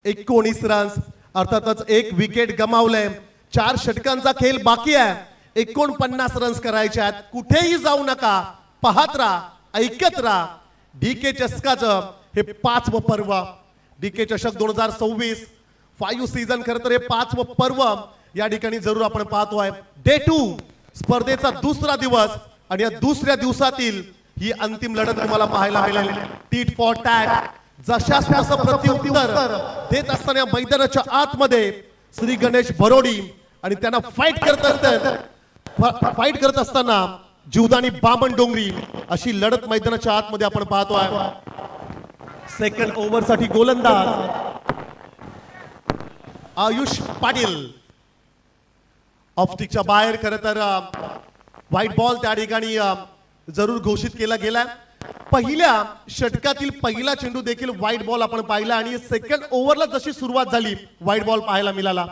एकोणीस रन्स अर्थातच एक विकेट गमावलंय. 4 षटकांचा खेळ बाकी आहे. 49 रन्स करायचे आहेत. कुठेही जाऊ नका. पाहत राहा, ऐकत राहा. डीके चषकाचं हे 5वं पर्व. डीके चषक 2026 5 सीझन खरं तर हे 5वं पर्व या ठिकाणी जरूर आपण पाहतोय. डे 2 स्पर्धेचा दुसरा दिवस आणि या दुसऱ्या दिवसातील ही अंतिम लढत तुम्हाला पाहायला मिळेल. Tit for tag. जशास तसं प्रत्युत्तर देत असताना मैदानाच्या आतमध्ये श्री गणेश भरोडी आणि त्यांना फाईट करत असताना जीवदानी बामण डोंगरी अशी लढत मैदानाच्या आतमध्ये आपण पाहतोय. सेकंड ओव्हर साठी गोलंदाज आयुष पाटील. ऑफस्टिकच्या बाहेर खरं तर व्हाईट बॉल त्या ठिकाणी जरूर घोषित केला गेला. पहिल्या षटकातील पहिला चेंडू देखील व्हाईट बॉल आपण पाहिला आणि सेकंड ओव्हरला जशी सुरुवात झाली व्हाईट बॉल पाहायला मिळाला.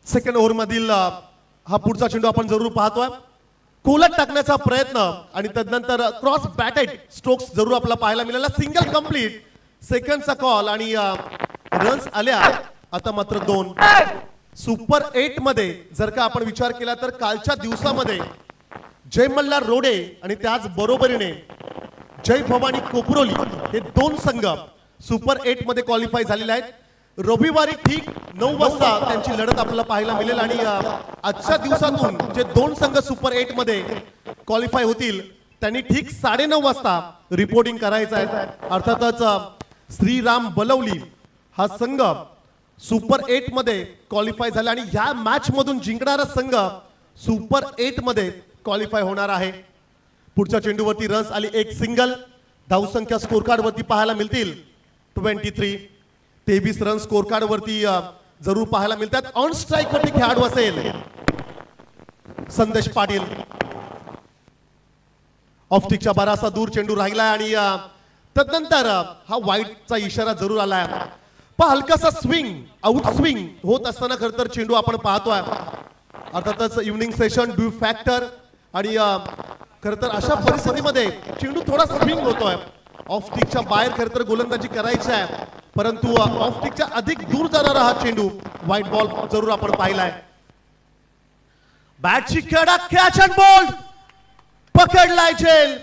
सेकंड ओव्हर मधील हा पुढचा चेंडू आपण जरूर पाहतोय. कोलट टाकण्याचा प्रयत्न आणि तदनंतर क्रॉस बॅटेड स्ट्रोक्स जरूर आपल्याला पाहायला मिळाला. Single complete. सेकंडचा कॉल आणि रन्स आल्या आता मात्र 2. सुपर 8 मध्ये जर का आपण विचार केला तर कालच्या दिवसामध्ये जय मल्हार रोडे आणि त्याच बरोबरीने जय भवानी कोपरोली हे 2 संघ सुपर 8 मध्ये क्वालिफाय झालेले आहेत. रविवारी ठीक 9 वाजता त्यांची लढत आपल्याला पाहायला मिळेल आणि आजच्या दिवसातून जे 2 संघ सुपर 8 मध्ये क्वालिफाय होतील त्यांनी ठीक 9:30 वाजता रिपोर्टिंग करायचं आहे. अर्थातच श्रीराम बलवली हा संघ सुपर 8 मध्ये क्वालिफाय झाला आणि ह्या मॅच मधून जिंकणारा संघ सुपर 8 मध्ये क्वालिफाय होणार आहे. पुढच्या चेंडूवरती रन्स आली. एक सिंगल. धावसंख्या स्कोर कार्ड वरती पाहायला मिळतील 23. 23 रन स्कोर कार्ड वरती जरूर पाहायला मिळतात. ऑन स्ट्राईक वरती खेळाडू असेल संदेश पाटील. ऑफस्टिकच्या बराचसा दूर चेंडू राहिला आणि तदनंतर हा वाईटचा इशारा जरूर आलाय. हलकासा स्विंग आउट स्विंग होत असताना खरं तर चेंडू आपण पाहतोय. अर्थातच इव्हनिंग सेशन ड्यू फॅक्टर आणि खरं तर अशा परिस्थितीमध्ये चेंडू थोडा स्विंग होतोय. ऑफ स्टिकच्या बाहेर खरं तर गोलंदाजी करायची आहे, परंतु ऑफ स्टिकच्या अधिक दूर जाणारा हा चेंडू व्हाईट बॉल जरूर आपण पाहिलाय. बॅटची कडा कॅच अँड बोल्ड पकडलाय झेल.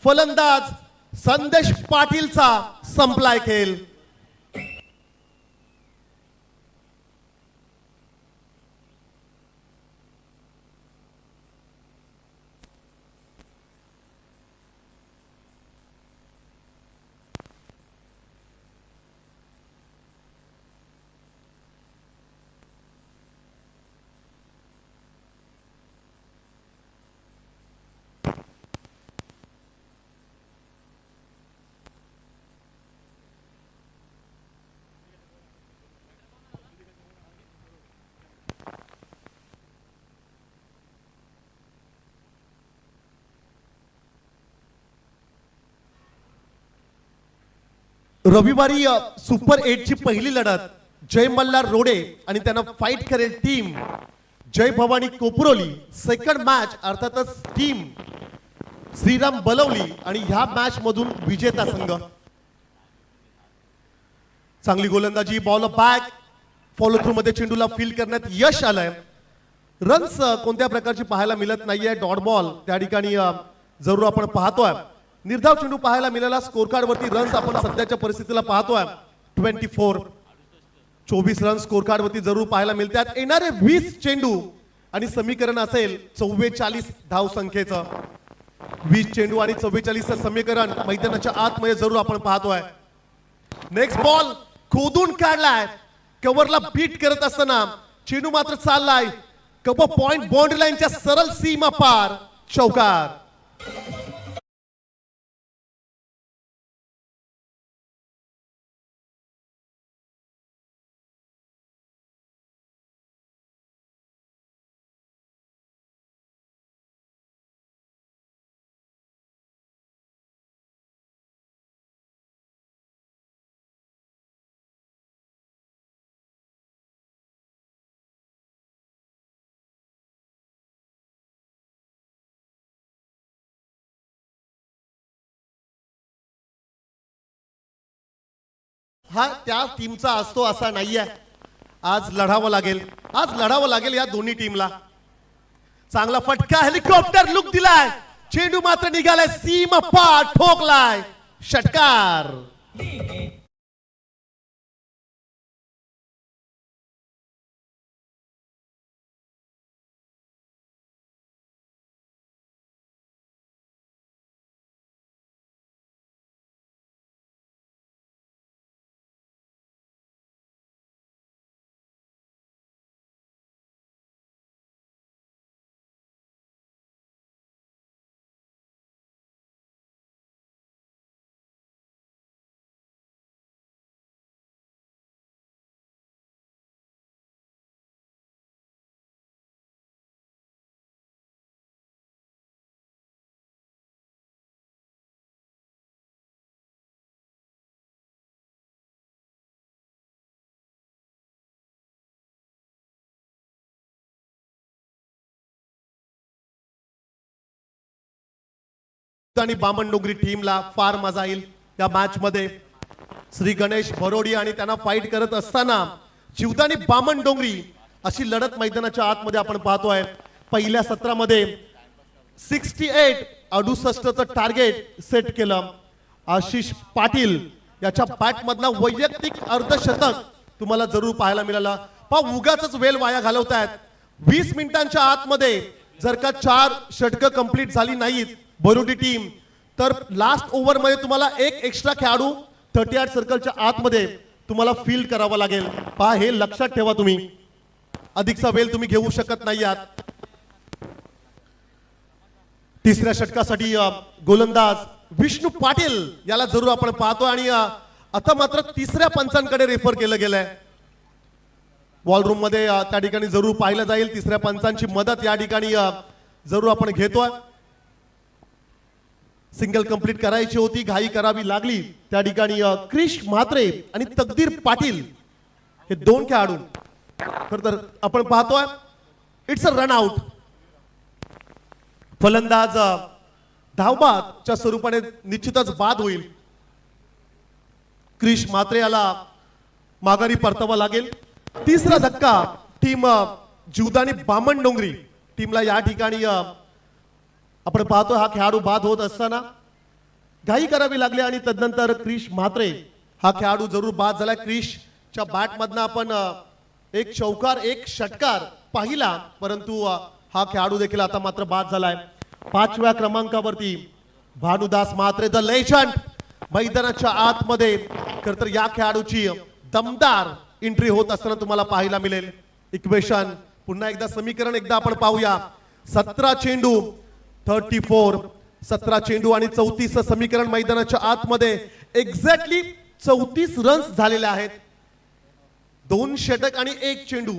फलंदाज संदेश पाटीलचा संपलाय खेळ. रविवारी सुपर 8 ची पहिली लढत जय मल्हार रोडे आणि त्यांना फाईट करेल टीम जय भवानी कोपरोली. सेकंड मॅच अर्थातच टीम श्रीराम बलवली आणि ह्या मॅच मधून विजेता संघ. चांगली गोलंदाजी, बॉल बॅक, फॉलो थ्रू मध्ये चेंडूला फील्ड करण्यात यश आलंय. रन्स कोणत्या प्रकारची पाहायला मिळत नाहीये. डॉट बॉल त्या ठिकाणी जरूर आपण पाहतोय. निर्धाव चेंडू पाहायला मिळाला. स्कोर कार्ड वरती रन्स आपण सध्याच्या परिस्थितीला पाहतोय 24 रन स्कोर कार्ड वरती जरूर पाहायला मिळतात. येणारे 20 चेंडू आणि समीकरण असेल 44 धाव संख्येचं. 20 चेंडू आणि 44चं समीकरण मैदानाच्या आतमध्ये जरूर आपण पाहतोय. नेक्स्ट बॉल खोदून काढलाय. कव्हरला बीट करत असताना चेंडू मात्र चाललाय कप पॉइंट बाउंड्री लाईनच्या सरळ सीमा पार. चौकार. हा त्या टीमचा असतो असा नाहीये. आज लढावं लागेल या दोन्ही टीमला. चांगला फटका, हेलिकॉप्टर लुक दिलाय. चेंडू मात्र निघालाय सीमा पार, ठोकलाय. षटकार. आणि बामणडोंगरी टीमला फार मजा येईल या मॅच मध्ये. श्री गणेश भरोडी आणि त्यांना फाईट करत असताना जीवदानी बामणडोंगरी अशी लढत मैदानाच्या आतमध्ये आपण पाहतोय. पहिल्या सत्रामध्ये 68 टार्गेट सेट केलं. आशिष पाटील याच्या बॅट मधनं वैयक्तिक अर्धशतक तुम्हाला जरूर पाहायला मिळालं. उगाच वेळ वाया घालवतायत. 20 मिनिटांच्या आतमध्ये जर का 4 षटकं कंप्लीट झाली नाहीत बरोडी टीम तर लास्ट ओव्हर मध्ये तुम्हाला एक एक्स्ट्रा खेळाडू 38 सर्कलच्या आतमध्ये तुम्हाला फील्ड करावा लागेल. पहा हे लक्षात ठेवा तुम्ही. अधिकचा वेळ तुम्ही घेऊ शकत नाही आहात. तिसऱ्या षटकासाठी गोलंदाज विष्णू पाटील याला जरूर आपण पाहतो आणि आता मात्र तिसऱ्या पंचांकडे रेफर केलं गेलंय. बॉल रूम मध्ये त्या ठिकाणी जरूर पाहिलं जाईल. तिसऱ्या पंचांची मदत या ठिकाणी जरूर आपण घेतोय. सिंगल कंप्लीट करायची होती, घाई करावी लागली. त्या ठिकाणी क्रिश म्हात्रे आणि तकदीर पाटील हे दोन खेळाडू खरं तर आपण पाहतोय इट्स अ रन आउट. फलंदाज धावबादच्या स्वरूपाने निश्चितच बाद होईल. क्रिश म्हात्रे याला माघारी परतावा लागेल. तिसरा धक्का टीम जीवदानी बामणडोंगरी टीमला या ठिकाणी आपण पाहतो हा खेळाडू बाद होत असताना घाई करावी लागली आणि तदनंतर क्रिश म्हात्रे हा खेळाडू जरूर बाद झाला. क्रिशच्या बॅटमधनं आपण एक चौकार एक षटकार पाहिला, परंतु हा खेळाडू देखील आता मात्र बाद झालाय. 5व्या क्रमांकावरती भानुदास म्हात्रे द लेजंड मैदानाच्या आतमध्ये. खरं तर या खेळाडूची दमदार एंट्री होत असताना तुम्हाला पाहायला मिळेल. इक्वेशन पुन्हा एकदा समीकरण एकदा आपण पाहूया. 17 चेंडू 34, 17 चेंडू आणि 34 समीकरण मैदानाच्या आतमध्ये एक्झॅक्टली 34 रन्स झालेले आहेत. 2 षटक आणि 1 चेंडू,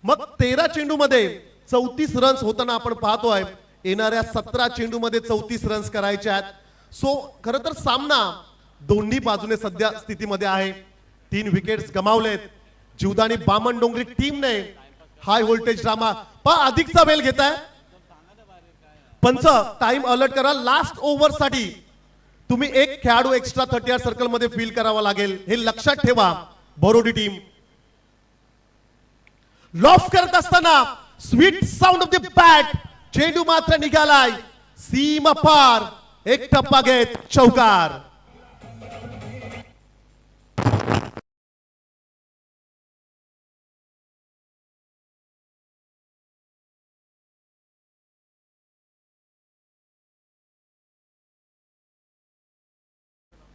मग 13 चेंडू मध्ये 34 रन्स होताना आपण पाहतोय. येणाऱ्या 17 चेंडू मध्ये 34 रन्स करायचे आहेत. सो खरं तर सामना दोन्ही बाजूने सध्या स्थितीमध्ये आहे. 3 विकेट्स गमावलेत जीवदानी बामणडोंगरी टीमने. हाय व्होल्टेज ड्रामा पहा अधिकचा वेळ घेताय. पंच टाइम अलर्ट करा. लास्ट ओव्हर साठी तुम्ही एक खेळाडू एक्स्ट्रा 30 सर्कल मध्ये फील करावा लागेल, हे लक्षात ठेवा. बोरोडी टीम लॉफ करत असताना sweet sound of the bat. चेंडू मात्र निघालाय सीमा पार. एक टप्पा घेत चौकार.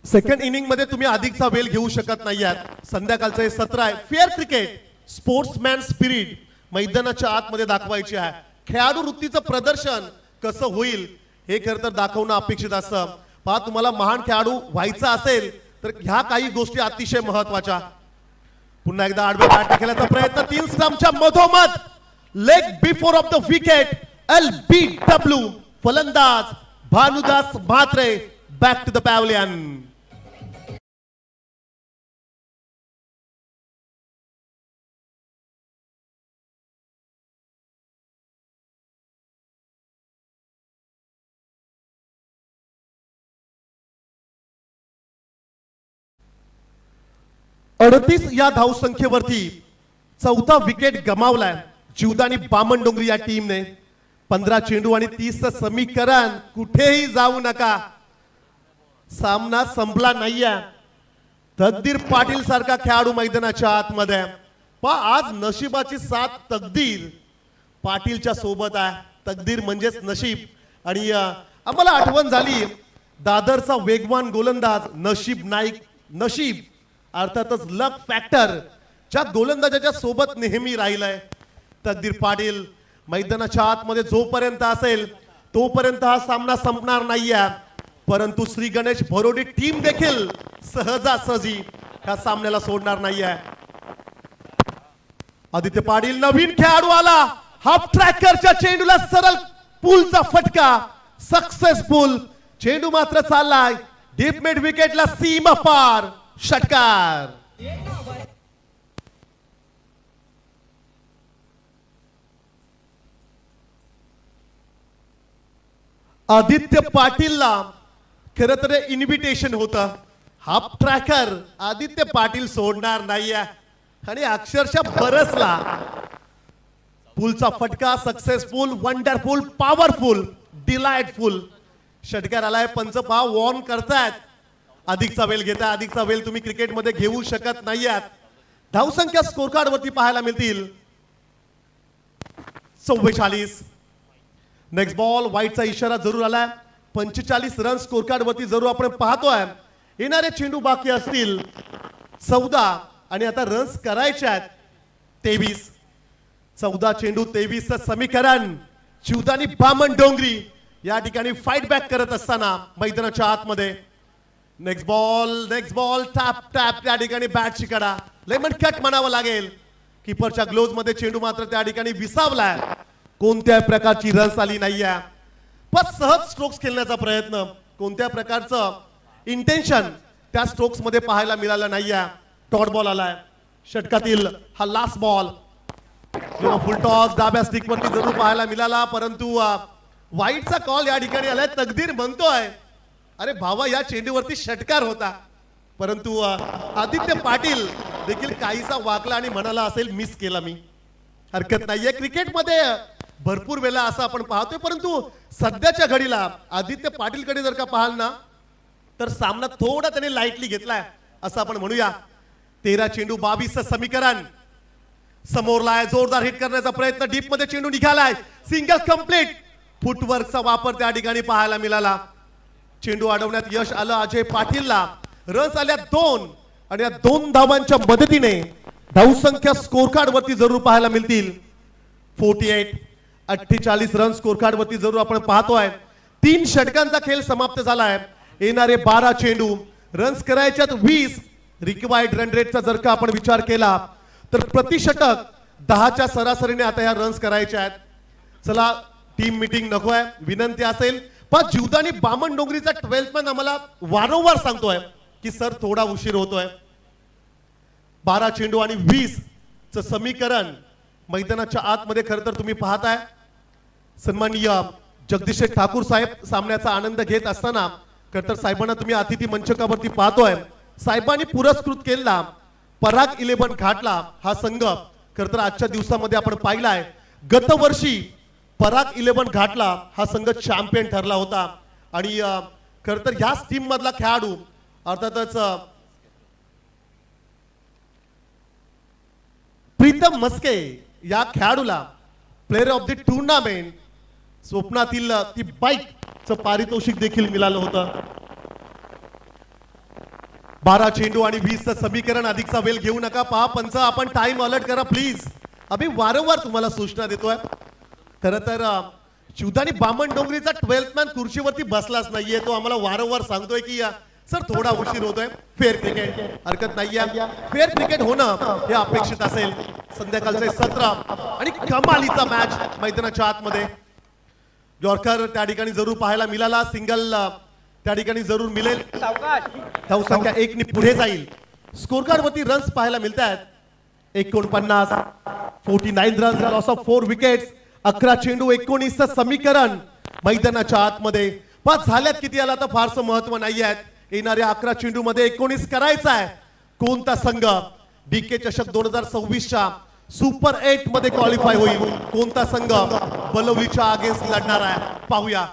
सेकंड इनिंग मध्ये तुम्ही अधिकचा वेळ घेऊ शकत नाही आहात. संध्याकाळचं हे सत्र आहे. फेअर क्रिकेट, स्पोर्ट्समॅन स्पिरिट मैदानाच्या आतमध्ये दाखवायची आहे. खेळाडू वृत्तीचं प्रदर्शन कसं होईल हे खरं तर दाखवणं अपेक्षित असतं. पहा तुम्हाला महान खेळाडू व्हायचं असेल तर ह्या काही गोष्टी अतिशय महत्वाच्या. पुन्हा एकदा आडव्या बॅट खेळायचा प्रयत्न. 3 स्टंपच्या मधोमध leg before of the wicket. LBW फलंदाज Bhanudas Mhatre back to the pavilion. अडतीस या धावसंख्येवरती 4था विकेट गमावलाय जीवदानी बामणडोंगरी या टीमने. 15 चेंडू आणि 30 समीकरण. कुठेही जाऊ नका, सामना संपला नाहीये. तकदीर पाटील सारखा खेळाडू मैदानाच्या आतमध्ये. पहा आज नशिबाची साथ तकदीर पाटीलच्या सोबत आहे. तकदीर म्हणजेच नशीब. आणि आम्हाला आठवण झाली दादरचा वेगवान गोलंदाज नशीब नाईक. नशीब अर्थातच लक फॅक्टर च्या गोलंदाजाच्या सोबत नेहमी राहिलाय तकदीर पाटील. मैदानाच्या आतमध्ये जोपर्यंत असेल तोपर्यंत हा सामना संपणार नाहीये. परंतु श्री गणेश भरोडी टीम देखील सहजासहजी ह्या सामन्याला सोडणार नाहीये. आदित्य पाटील नवीन खेळाडू आला. हाफ ट्रॅकरच्या चेंडूला सरळ पूलचा फटका. सक्सेसफुल. चेंडू मात्र चाललाय डीप मिड विकेटला सीमा पार. षटकार. आदित्य पाटीलला खरं तर इन्व्हिटेशन होतं. हाफ ट्रॅकर आदित्य पाटील सोडणार नाहीये आणि अक्षरशः बरसला. पूलचा फटका सक्सेसफुल, वंडरफुल, पॉवरफुल, डिलाइटफुल. षटकार आलाय. पंच पहा वॉर्न करतायत. अधिकचा वेळ घेता. अधिकचा वेळ तुम्ही क्रिकेटमध्ये घेऊ शकत नाही आहात. धावसंख्या स्कोर कार्ड वरती पाहायला मिळतील 44. नेक्स्ट बॉल व्हाईटचा इशारा जरूर आलाय. 45 रन स्कोर कार्ड वरती जरूर आपण पाहतोय. येणारे चेंडू बाकी असतील 14 आणि आता रन्स करायचे आहेत 23. 14 चेंडू 23 समीकरण. जीवदानी बामणडोंगरी या ठिकाणी फाईट बॅक करत असताना मैदानाच्या आतमध्ये. Next ball tap tap. त्या ठिकाणी बॅट शिकाडा लेमन कट म्हणावं लागेल. किपरच्या ग्लोव्ज मध्ये चेंडू मात्र त्या ठिकाणी विसावलाय. कोणत्या प्रकारची रन्स आली नाहीये. पण सहज स्ट्रोक्स खेळण्याचा प्रयत्न, कोणत्या प्रकारचं इंटेन्शन त्या स्ट्रोक्स मध्ये पाहायला मिळालं नाहीये. डॉट बॉल आलाय. षटकातील हा लास्ट बॉल. फुल टॉस डाव्या स्टिक वरती जरूर पाहायला मिळाला, परंतु वाईटचा कॉल या ठिकाणी आलाय. तकदीर म्हणतोय अरे भावा या चेंडूवरती षटकार होता, परंतु आदित्य पाटील देखील काहीसा वाकला आणि म्हणाला असेल मिस केला मी. हरकत नाहीये, क्रिकेटमध्ये भरपूर वेळा असं आपण पाहतोय, परंतु सध्याच्या घडीला आदित्य पाटीलकडे जर का पाहाल ना तर सामना थोडा त्याने लाईटली घेतलाय असं आपण म्हणूया. 13 चेंडू 22 समीकरण समोरला आहे. जोरदार हिट करण्याचा प्रयत्न, डीप मध्ये चेंडू निघालाय, सिंगल कंप्लीट. फुटवर्कचा वापर त्या ठिकाणी पाहायला मिळाला. चेंडू अडवण्यात यश आलं अजय पाटीलला. रन्स आल्या 2 आणि या 2 धावांच्या मदतीने धावसंख्या स्कोर कार्ड वरती जरूर पाहायला मिळतील. 48 रन स्कोर कार्ड वरती जरूर आपण पाहतोय. 3 षटकांचा खेळ समाप्त झालाय. येणारे 12 चेंडू, रन्स करायच्यात 20. रिक्वायर्ड रन रेटचा जर का आपण विचार केला तर प्रति षटक 10च्या सरासरीने आता ह्या रन्स करायच्या आहेत. चला टीम मीटिंग नकोय, विनंती असेल पण जीवदानी बामणडोंगरीचा 12th मॅन आम्हाला वारंवार सांगतोय की सर थोडा उशीर होतोय. 12 चेंडू आणि 20 च समीकरण मैदानाच्या आतमध्ये खरं तर तुम्ही पाहताय. सन्माननीय जगदीश ठाकूर साहेब सामन्याचा आनंद घेत असताना खरं तर साहेबांना तुम्ही अतिथी मंचकावरती पाहतोय. साहेबांनी पुरस्कृत केला पराग 11 घाटला हा संघ खरं तर आजच्या दिवसामध्ये आपण पाहिलाय. गत वर्षी पराग 11 घाटला हा संघ चॅम्पियन ठरला होता आणि खरं तर ह्याच टीम मधला खेळाडू अर्थातच प्रीतम मस्के या खेळाडूला प्लेअर ऑफ द टुर्नामेंट स्वप्नातील ती बाईकचं पारितोषिक देखील मिळालं होतं. 12 चेंडू आणि 20 समीकरण. अधिकचा वेळ घेऊ नका. पहा पंच, आपण टाइम अलर्ट करा प्लीज. आम्ही वारंवार तुम्हाला सूचना देतोय. खरं तर शिवदानी बामणडोंगरीचा 12th मॅन खुर्चीवरती बसलाच नाहीये. तो आम्हाला वारंवार सांगतोय की सर थोडा उशीर होतोय. फेअर क्रिकेट, हरकत नाहीये. फेअर क्रिकेट होणं हे अपेक्षित असेल. संध्याकाळचे 17 आणि कमालीचा मॅच मैदानाच्या आतमध्ये. यॉर्कर त्या ठिकाणी जरूर पाहायला मिळाला. सिंगल त्या ठिकाणी जरूर मिळेल. धावसंख्या 1 ने पुढे जाईल. स्कोर कार्ड वरती रन्स पाहायला मिळत आहेत 49. 49 रन्स, लॉस ऑफ 4 विकेट्स. 11 चेंडू 19 समीकरण मैदानाच्या आतमध्ये. 5 झाल्यात किती आला तर फारसं महत्व नाही आहे. येणाऱ्या 11 चेंडू मध्ये 19 करायचा आहे. कोणता संघ डीके चषक 2026च्या सुपर 8 मध्ये क्वालिफाय होईल, कोणता संघ बलवलीच्या अगेन्स्ट लढणार आहे पाहूया.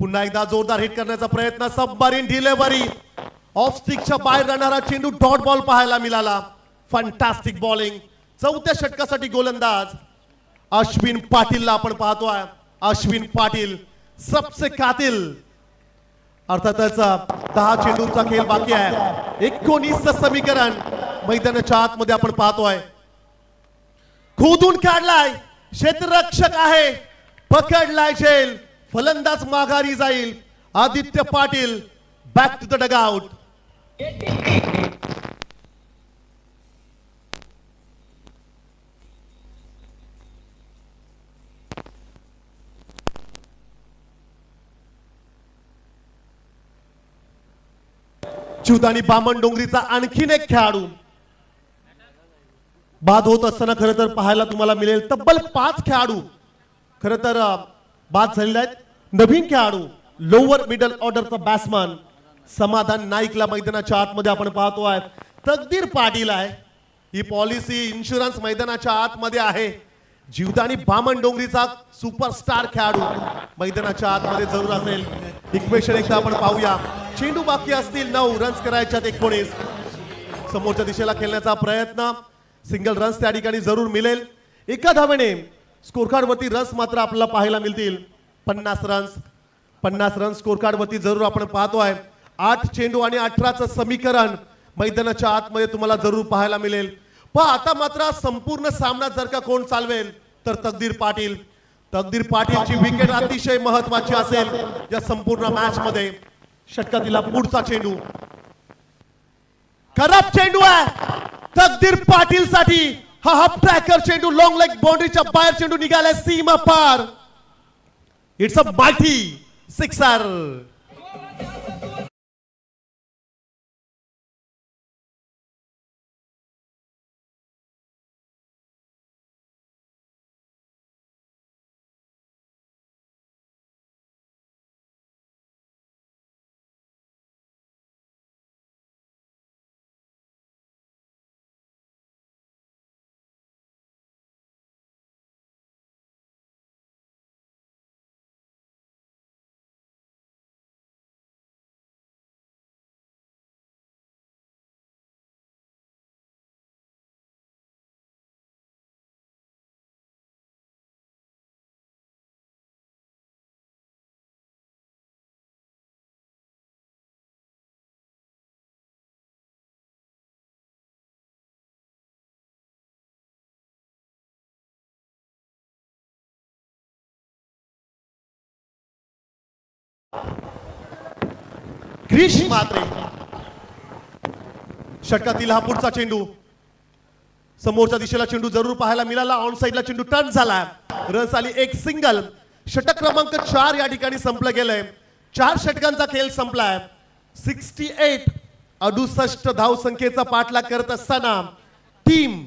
पुन्हा एकदा जोरदार हिट करण्याचा प्रयत्न, सबमरीन डिलिव्हरी, ऑफ स्टिकच्या बाहेर राहणारा चेंडू डॉट बॉल पाहायला मिळाला. Fantastic bowling. 4थ्या षटकासाठी गोलंदाज अश्विन पाटीलला आपण पाहतोय. अश्विन पाटील सबसे कातिल. अर्थातच 10 चेंडूचा खेळ बाकी आहे. 19 समीकरण मैदानाच्या आतमध्ये आपण पाहतोय. खोदून काढलाय, क्षेत्ररक्षक आहे, पकडलाय झेल, फलंदाज माघारी जाईल. Aditya Patil back to the dugout. Jivdani बामणडोंगरीचा आणखीन एक खेळाडू बाद होत असताना खरं तर पाहायला तुम्हाला मिळेल. तब्बल 5 खेळाडू खरं तर बाद झालेले आहेत. नवीन खेळाडू लोअर मिडल ऑर्डरचा बॅट्समन समाधान नाईकला मैदानाच्या आतमध्ये आपण पाहतोय. तकदीर पाटील आहे. ही पॉलिसी इन्शुरन्स मैदानाच्या आतमध्ये आहे. जीवदानी बामणडोंगरीचा सुपरस्टार खेळाडू मैदानाच्या आतमध्ये जरूर असेल. इक्वेशन एकदा आपण पाहूया. चेंडू बाकी असतील 9, रन्स करायच्यात 19. समोरच्या दिशेला खेळण्याचा प्रयत्न, सिंगल रन्स त्या ठिकाणी जरूर मिळेल. एका धावेने स्कोर कार्ड वरती रन्स मात्र आपल्याला पाहायला मिळतील. 50 रन्स स्कोर कार्ड वरती जरूर आपण पाहतोय. 8 चेंडू आणि 18चं समीकरण मैदानाच्या आतमध्ये तुम्हाला जरूर पाहायला मिळेल. पण आता मात्र संपूर्ण सामना जर का कोण चालवेल तर तकदीर पाटील. तकदीर पाटीलची विकेट अतिशय महत्वाची असेल या संपूर्ण मॅच मध्ये. षटकातील पुढचा चेंडू खराब चेंडू आहे तकदीर पाटील साठी. हा हाफ ट्रॅकर चेंडू लॉंग लेग बाउंड्रीच्या बाहेर चेंडू निघालाय सीमा पार. It's a mighty sixer. Girish Mhatre षटकातील हा पुढचा चेंडू समोरच्या दिशेला चेंडू जरूर पाहायला मिळाला. ऑन साइडला चेंडू टर्न झाला. रन्स आली एक सिंगल. षटक क्रमांक 4 या ठिकाणी संपलं गेलंय. 4 षटकांचा खेळ संपलाय. 68 धाव संख्येचा पाठलाग करत असताना टीम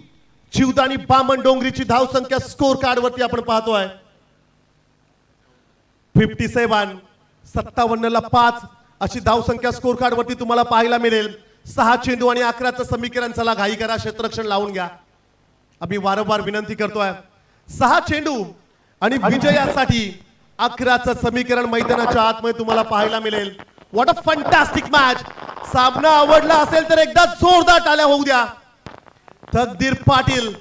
जीवदानी बामणडोंगरीची धाव संख्या स्कोर कार्ड वरती आपण पाहतोय 57 ला 5 अशी धाव संख्या स्कोर कार्ड वरती तुम्हाला पाहायला मिळेल. 6 चेंडू आणि 11चं समीकरण. चला घाई करा, क्षेत्ररक्षण लावून घ्या. आम्ही वारंवार विनंती करतोय 6 चेंडू आणि विजयासाठी 11चं समीकरण मैदानाच्या आतमध्ये तुम्हाला पाहायला मिळेल. What a fantastic match. सामना आवडला असेल तर एकदा जोरदार टाळ्या होऊ द्या. तकदीर पाटील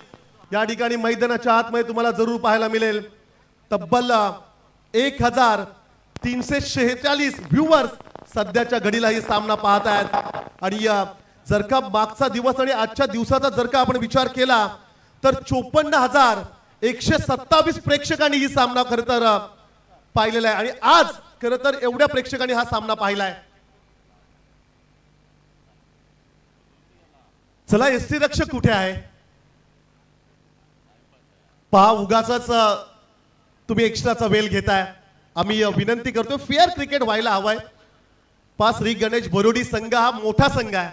या ठिकाणी मैदानाच्या आतमध्ये तुम्हाला जरूर पाहायला मिळेल. तब्बल 1346 व्ह्यूअर्स सध्याच्या घडीला ही सामना पाहत आहेत. आणि जर का मागचा दिवस आणि आजच्या दिवसाचा जर का आपण विचार केला तर 54,127 प्रेक्षकांनी ही सामना खरं तर पाहिलेला आहे. आणि आज खरं तर एवढ्या प्रेक्षकांनी हा सामना पाहिलाय. चला एसटी रक्षक कुठे आहे पहा. उगाच तुम्ही एक्स्ट्राचा वेळ घेताय. आम्ही विनंती करतो फेअर क्रिकेट व्हायला हवाय. श्री गणेश भरोडी संघ हा मोठा संघ आहे.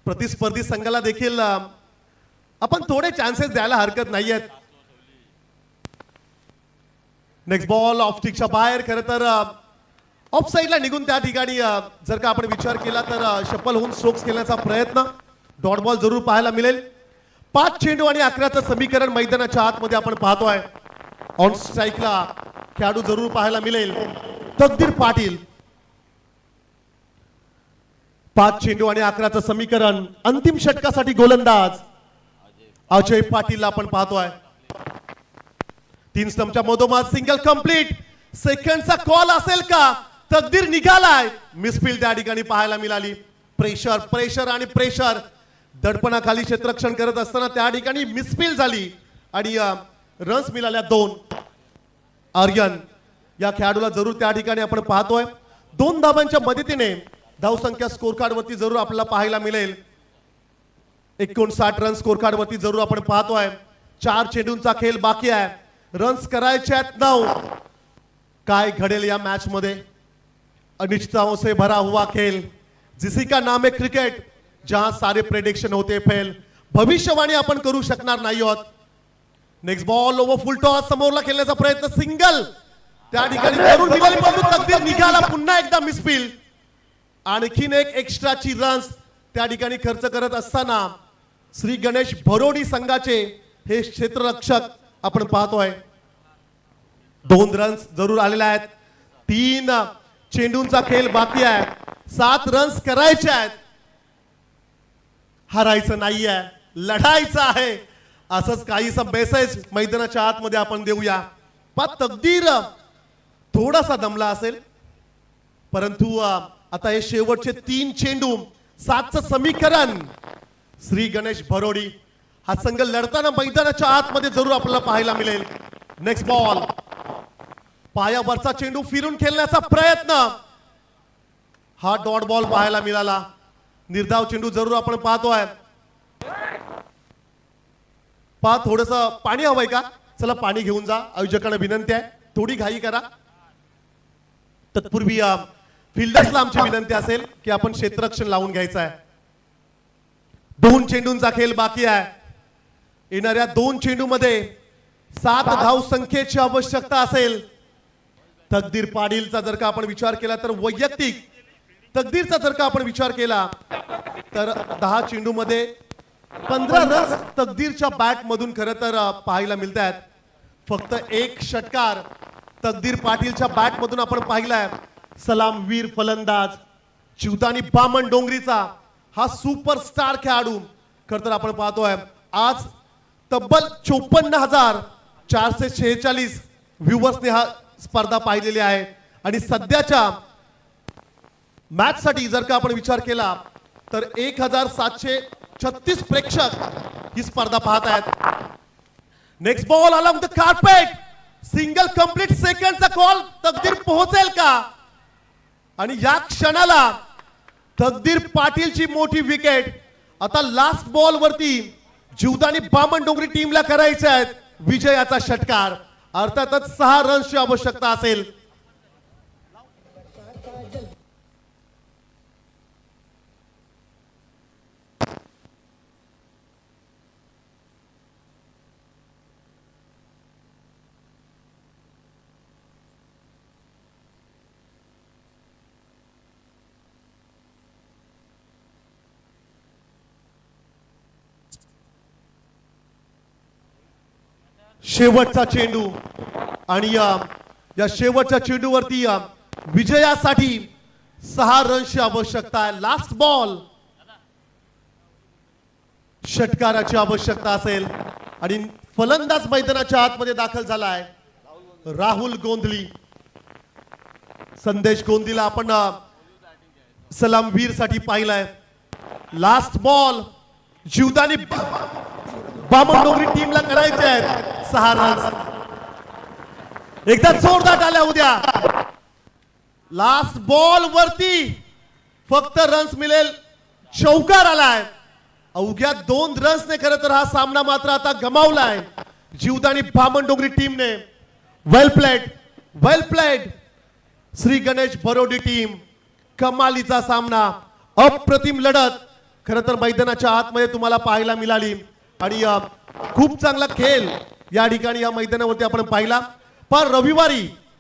प्रतिस्पर्धी संघाला देखील आपण थोडे चान्सेस द्यायला हरकत नाहीयेत. नेक्स्ट बॉल ऑफ स्टिकच्या बाहेर. खरं तर ऑफ साईडला निघून त्या ठिकाणी जर का आपण विचार केला तर शफल होऊन स्ट्रोक्स खेळण्याचा प्रयत्न. डॉट बॉल जरूर पाहायला मिळेल. 5 चेंडू आणि 11चं समीकरण मैदानाच्या आतमध्ये आपण पाहतोय. ऑन स्ट्राईकला खेळाडू जरूर पाहायला मिळेल. तकदीर पाटील. 5 चेंडू आणि 11चं समीकरण. अंतिम षटकासाठी गोलंदाज अजय पाटील आपण पाहतोय. 3 स्टंपच्या मधोमध सिंगल कंप्लीट. सेकंडचा कॉल असेल का. तकदीर निघालाय. मिसफील्ड त्या ठिकाणी पाहायला मिळाली. प्रेशर प्रेशर आणि प्रेशर. दडपणाखाली क्षेत्ररक्षण करत असताना त्या ठिकाणी मिसफील्ड झाली आणि रन्स मिळाल्या 2. आर्यन या खेळाडूला जरूर त्या ठिकाणी आपण पाहतोय. 2 धावांच्या मदतीने धाव संख्या स्कोर कार्ड वरती जरूर आपल्याला पाहायला मिळेल. 59 रन स्कोर कार्ड वरती जरूर आपण पाहतोय. 4 चेंडूंचा खेळ बाकी आहे. रन्स करायचे आहेत 9. काय घडेल या मॅच मध्ये. अनिश्चितताओं से भरा हुआ खेल. जिसी का नाम है क्रिकेट जहां सारे प्रेडिक्शन होते फेल. भविष्यवाणी आपण करू शकणार नाही आहोत. Next ball over full toss. समोरला खेळण्याचा प्रयत्न. सिंगल त्या ठिकाणी जरूर मिळाली परंतु तकदीर निघाला. पुन्हा एकदा मिसफील्ड. आणखीन एक एक्स्ट्राची रन्स त्या ठिकाणी खर्च करत असताना श्री गणेश भरोडी संघाचे हे क्षेत्ररक्षक आपण पाहतोय. 2 रन्स जरूर आलेले आहेत. 3 चेंडूंचा खेळ बाकी आहे. 7 रन्स करायचे आहेत. हरायचं नाहीये, लढायचं आहे. असंच काहीसा मेसेज मैदानाच्या आतमध्ये आपण देऊया. तकदीर थोडासा दमला असेल परंतु आता हे शेवटचे 3 चेंडू 7चं समीकरण. श्री गणेश भरोडी हा संघ लढताना मैदानाच्या आतमध्ये जरूर आपल्याला पाहायला मिळेल. Next ball. पायावरचा चेंडू फिरून खेळण्याचा प्रयत्न. हा डॉट बॉल पाहायला मिळाला. निर्धाव चेंडू जरूर आपण पाहतोय. थोडस पाणी हवंय का. चला पाणी घेऊन जा. आयोजकांना विनंती आहे थोडी घाई करा. तत्पूर्वी फिल्डर्सला आमची विनंती असेल की आपण क्षेत्ररक्षण लावून घ्यायचं आहे. 2 चेंडूंचा खेळ बाकी आहे. येणाऱ्या 2 चेंडूमध्ये 7 धाव संख्येची आवश्यकता असेल. तकदीर पाटीलचा जर का आपण विचार केला तर वैयक्तिक तकदीरचा जर का आपण विचार केला तर 10 चेंडूमध्ये 15 रन्स तकदीरच्या बॅट मधून खरं तर पाहायला मिळत आहेत. फक्त 1 षटकार तकदीर पाटीलच्या बॅट मधून आपण पाहिलाय. सलामवीर फलंदाज जीवदानी बामणडोंगरीचा हा सुपरस्टार खेळाडू खरं तर आपण पाहतोय. आज तब्बल 54,446 व्ह्यूअर्सने हा स्पर्धा पाहिलेली आहे. आणि सध्याच्या मॅच साठी जर का आपण विचार केला तर 1,736 प्रेक्षक ही स्पर्धा पाहत आहेत. Next ball along the carpet. Single complete सेकंडचा कॉल तकदीर पोहोचेल का? आणि या क्षणाला तकदीर पाटीलची मोठी विकेट. आता लास्ट बॉल वरती जीवदानी बामणडोंगरी टीमला करायचे आहेत विजयाचा षटकार. अर्थातच 6 रन्सची आवश्यकता असेल. शेवटचा चेंडू आणि या शेवटच्या चेंडूवरती विजयासाठी 6 रन्सची आवश्यकता आहे. लास्ट बॉल षटकाराची आवश्यकता असेल आणि फलंदाज मैदानाच्या आतमध्ये दाखल झाला आहे राहुल गोंधळी. संदेश गोंधीला आपण सलामवीर साठी पाहिलाय. लास्ट बॉल जीवदानी बामणडोंगरी टीमला करायचे आहेत 6 रन्स. एकदा जोरदार टाळ्या उद्या. लास्ट बॉल वरती फक्त रन्स मिळेल. चौकार आलाय. अवघ्या 2 रन्सने खरं तर हा सामना मात्र आता गमावलाय जीवदानी बामणडोंगरी टीमने. वेल प्लेड, वेल प्लेड श्री गणेश बरोडी टीम. कमालीचा सामना, अप्रतिम लढत खरं तर मैदानाच्या आतमध्ये तुम्हाला पाहायला मिळाली आणि खूप चांगला खेळ या ठिकाणी या मैदानावरती आपण पाहिला. पण रविवारी